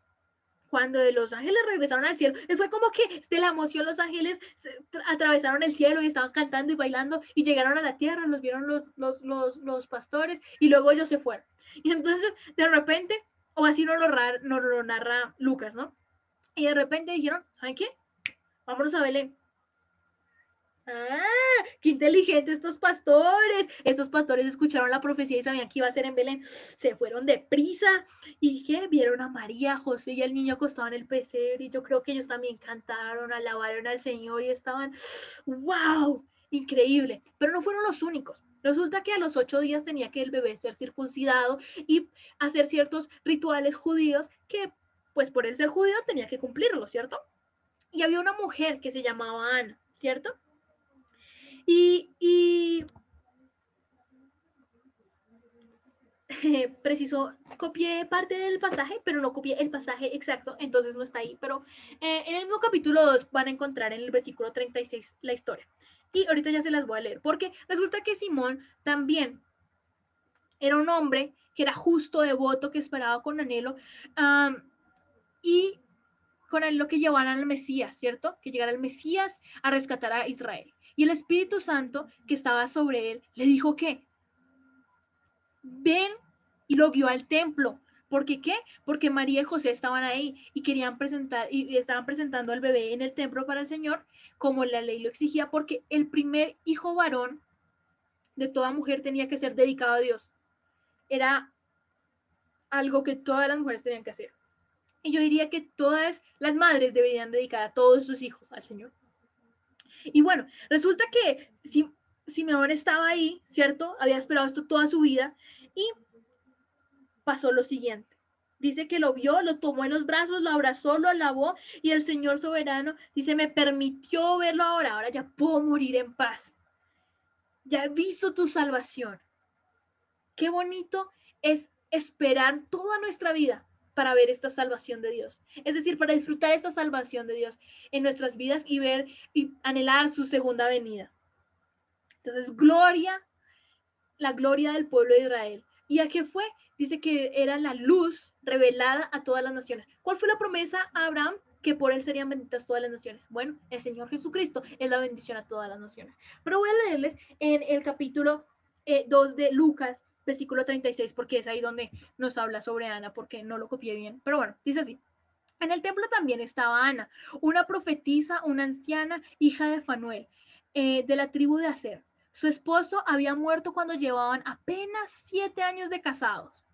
cuando de los ángeles regresaron al cielo, fue como que de la emoción los ángeles atravesaron el cielo y estaban cantando y bailando y llegaron a la tierra, los vieron los pastores y luego ellos se fueron. Y entonces de repente, o así nos lo narra Lucas, ¿no? Y de repente dijeron, ¿saben qué? Vámonos a Belén. Ah, qué inteligentes estos pastores. Estos pastores escucharon la profecía y sabían que iba a ser en Belén. Se fueron deprisa y que vieron a María, José y el niño acostado en el pesebre. Y yo creo que ellos también cantaron, alabaron al Señor y estaban, wow, increíble. Pero no fueron los únicos. Resulta que a los 8 días tenía que el bebé ser circuncidado y hacer ciertos rituales judíos que, pues por él ser judío, tenía que cumplirlo, ¿cierto? Y había una mujer que se llamaba Ana, ¿cierto? Y preciso copié parte del pasaje, pero no copié el pasaje exacto, entonces no está ahí. Pero en el mismo capítulo 2 van a encontrar en el versículo 36 la historia. Y ahorita ya se las voy a leer, porque resulta que Simón también era un hombre que era justo, devoto, que esperaba con anhelo y con lo que llevaran al Mesías, ¿cierto? Que llegara el Mesías a rescatar a Israel. Y el Espíritu Santo que estaba sobre él le dijo que ven, y lo guió al templo. ¿Por qué qué? Porque María y José estaban ahí y querían presentar y estaban presentando al bebé en el templo para el Señor, como la ley lo exigía, porque el primer hijo varón de toda mujer tenía que ser dedicado a Dios. Era algo que todas las mujeres tenían que hacer. Y yo diría que todas las madres deberían dedicar a todos sus hijos al Señor. Y bueno, resulta que Simeón estaba ahí, ¿cierto? Había esperado esto toda su vida y pasó lo siguiente. Dice que lo vio, lo tomó en los brazos, lo abrazó, lo alabó y el Señor soberano dice, me permitió verlo ahora, ahora ya puedo morir en paz. Ya he visto tu salvación. Qué bonito es esperar toda nuestra vida para ver esta salvación de Dios. Es decir, para disfrutar esta salvación de Dios en nuestras vidas y ver y anhelar su segunda venida. Entonces, la gloria del pueblo de Israel. ¿Y a qué fue? Dice que era la luz revelada a todas las naciones. ¿Cuál fue la promesa a Abraham? Que por él serían benditas todas las naciones. Bueno, el Señor Jesucristo es la bendición a todas las naciones. Pero voy a leerles en el capítulo 2 de Lucas, versículo 36, porque es ahí donde nos habla sobre Ana, porque no lo copié bien. Pero bueno, dice así. En el templo también estaba Ana, una profetisa, una anciana, hija de Fanuel, de la tribu de Aser. Su esposo había muerto cuando llevaban apenas 7 años de casados.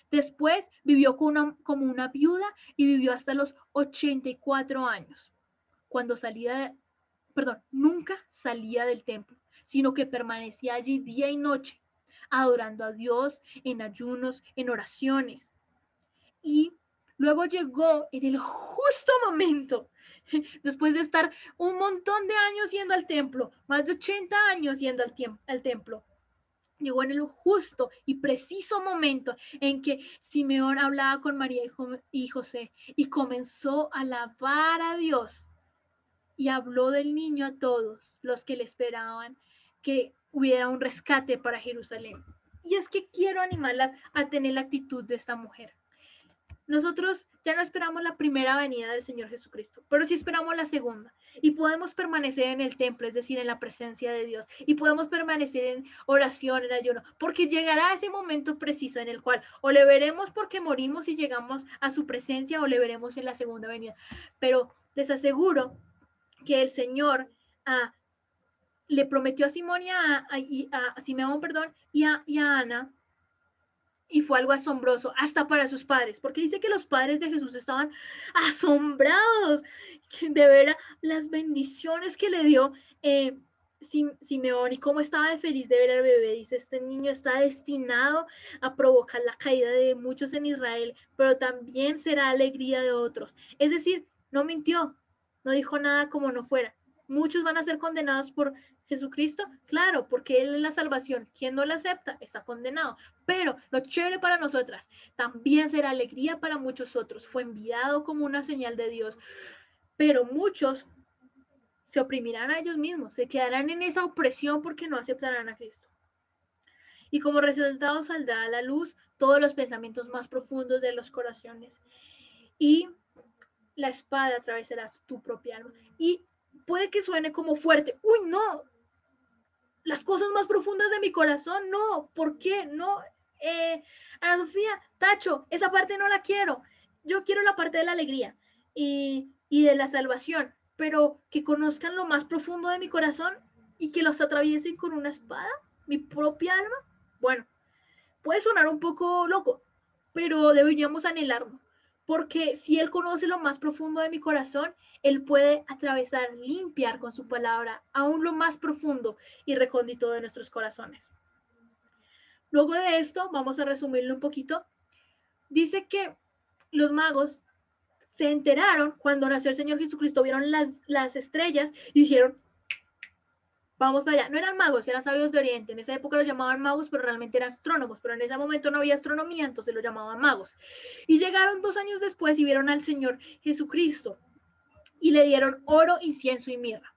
Después vivió como una viuda y vivió hasta los 84 años. Cuando nunca salía del templo, sino que permanecía allí día y noche, adorando a Dios en ayunos, en oraciones. Y luego llegó en el justo momento, después de estar un montón de años yendo al templo, más de 80 años yendo al templo. Llegó en el justo y preciso momento en que Simeón hablaba con María y José y comenzó a alabar a Dios y habló del niño a todos los que le esperaban que hubiera un rescate para Jerusalén. Y es que quiero animarlas a tener la actitud de esta mujer. Nosotros ya no esperamos la primera venida del Señor Jesucristo, pero sí esperamos la segunda. Y podemos permanecer en el templo, es decir, en la presencia de Dios. Y podemos permanecer en oración, en ayuno, porque llegará ese momento preciso en el cual o le veremos porque morimos y llegamos a su presencia o le veremos en la segunda venida. Pero les aseguro que el Señor le prometió a Simón a Simeón, y a Ana, y fue algo asombroso, hasta para sus padres, porque dice que los padres de Jesús estaban asombrados de ver las bendiciones que le dio Simeón y cómo estaba de feliz de ver al bebé. Dice, este niño está destinado a provocar la caída de muchos en Israel, pero también será alegría de otros. Es decir, no mintió, no dijo nada como no fuera. Muchos van a ser condenados por Jesucristo, claro, porque Él es la salvación. Quien no la acepta está condenado. Pero lo chévere para nosotras también será alegría para muchos otros. Fue enviado como una señal de Dios. Pero muchos se oprimirán a ellos mismos, se quedarán en esa opresión porque no aceptarán a Cristo. Y como resultado saldrá a la luz todos los pensamientos más profundos de los corazones. Y la espada atravesará tu propia alma. Y puede que suene como fuerte. ¡Uy, no! Las cosas más profundas de mi corazón, no. ¿Por qué? No. Ana Sofía, tacho, esa parte no la quiero. Yo quiero la parte de la alegría y de la salvación, pero que conozcan lo más profundo de mi corazón y que los atraviesen con una espada, mi propia alma. Bueno, puede sonar un poco loco, pero deberíamos anhelarlo, porque si Él conoce lo más profundo de mi corazón, Él puede atravesar, limpiar con su palabra aún lo más profundo y recóndito de nuestros corazones. Luego de esto, vamos a resumirlo un poquito. Dice que los magos se enteraron cuando nació el Señor Jesucristo, vieron las estrellas y dijeron, vamos para allá. No eran magos, eran sabios de Oriente. En esa época los llamaban magos, pero realmente eran astrónomos. Pero en ese momento no había astronomía, entonces los llamaban magos. Y llegaron 2 años después y vieron al Señor Jesucristo y le dieron oro, incienso y mirra.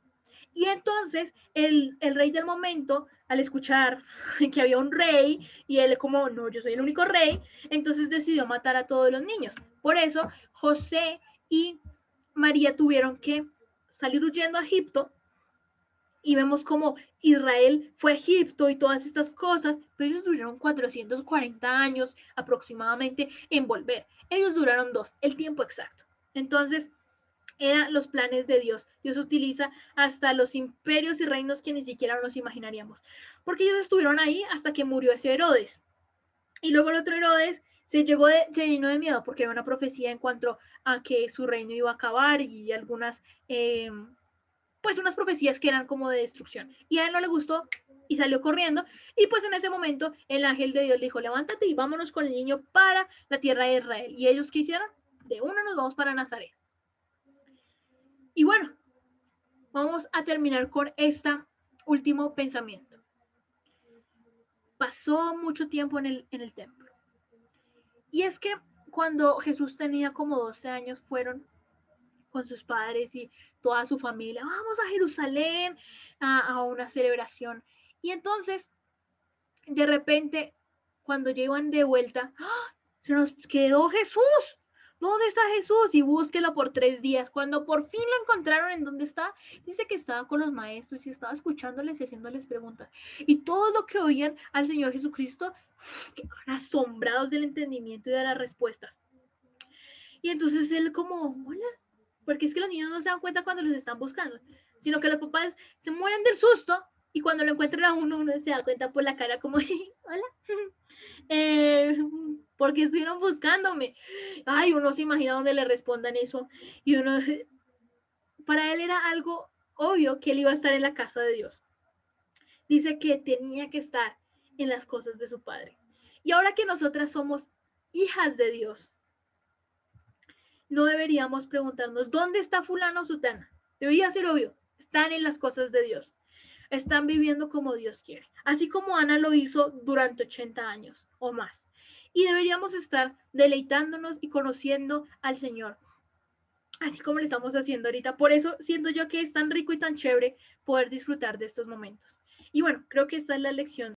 Y entonces el rey del momento, al escuchar que había un rey y él como, no, yo soy el único rey, entonces decidió matar a todos los niños. Por eso José y María tuvieron que salir huyendo a Egipto y vemos como Israel fue a Egipto y todas estas cosas, pero ellos duraron 440 años aproximadamente en volver. Ellos duraron 2, el tiempo exacto. Entonces, eran los planes de Dios. Dios utiliza hasta los imperios y reinos que ni siquiera nos imaginaríamos. Porque ellos estuvieron ahí hasta que murió ese Herodes. Y luego el otro Herodes se llenó de miedo porque había una profecía en cuanto a que su reino iba a acabar y algunas, pues unas profecías que eran como de destrucción. Y a él no le gustó y salió corriendo. Y pues en ese momento el ángel de Dios le dijo, levántate y vámonos con el niño para la tierra de Israel. ¿Y ellos qué hicieron? De una nos vamos para Nazaret. Y bueno, vamos a terminar con este último pensamiento. Pasó mucho tiempo en el templo. Y es que cuando Jesús tenía como 12 años, fueron con sus padres y toda su familia, vamos a Jerusalén a una celebración. Y entonces, de repente, cuando llegan de vuelta, ¡ah! Se nos quedó Jesús. ¿Dónde está Jesús? Y búsquelo por 3 días. Cuando por fin lo encontraron en dónde está, dice que estaba con los maestros y estaba escuchándoles y haciéndoles preguntas. Y todo lo que oían al Señor Jesucristo, quedaron asombrados del entendimiento y de las respuestas. Y entonces él como, hola, porque es que los niños no se dan cuenta cuando los están buscando, sino que los papás se mueren del susto y cuando lo encuentran a uno se da cuenta por la cara como, hola, eh, porque estuvieron buscándome. Ay, uno se imagina donde le respondan eso y uno, para él era algo obvio que él iba a estar en la casa de Dios. Dice que tenía que estar en las cosas de su padre. Y ahora que nosotras somos hijas de Dios, no deberíamos preguntarnos, ¿dónde está fulano o sutana? Debería ser obvio, están en las cosas de Dios. Están viviendo como Dios quiere, así como Ana lo hizo durante 80 años o más. Y deberíamos estar deleitándonos y conociendo al Señor, así como lo estamos haciendo ahorita. Por eso siento yo que es tan rico y tan chévere poder disfrutar de estos momentos. Y bueno, creo que esta es la lección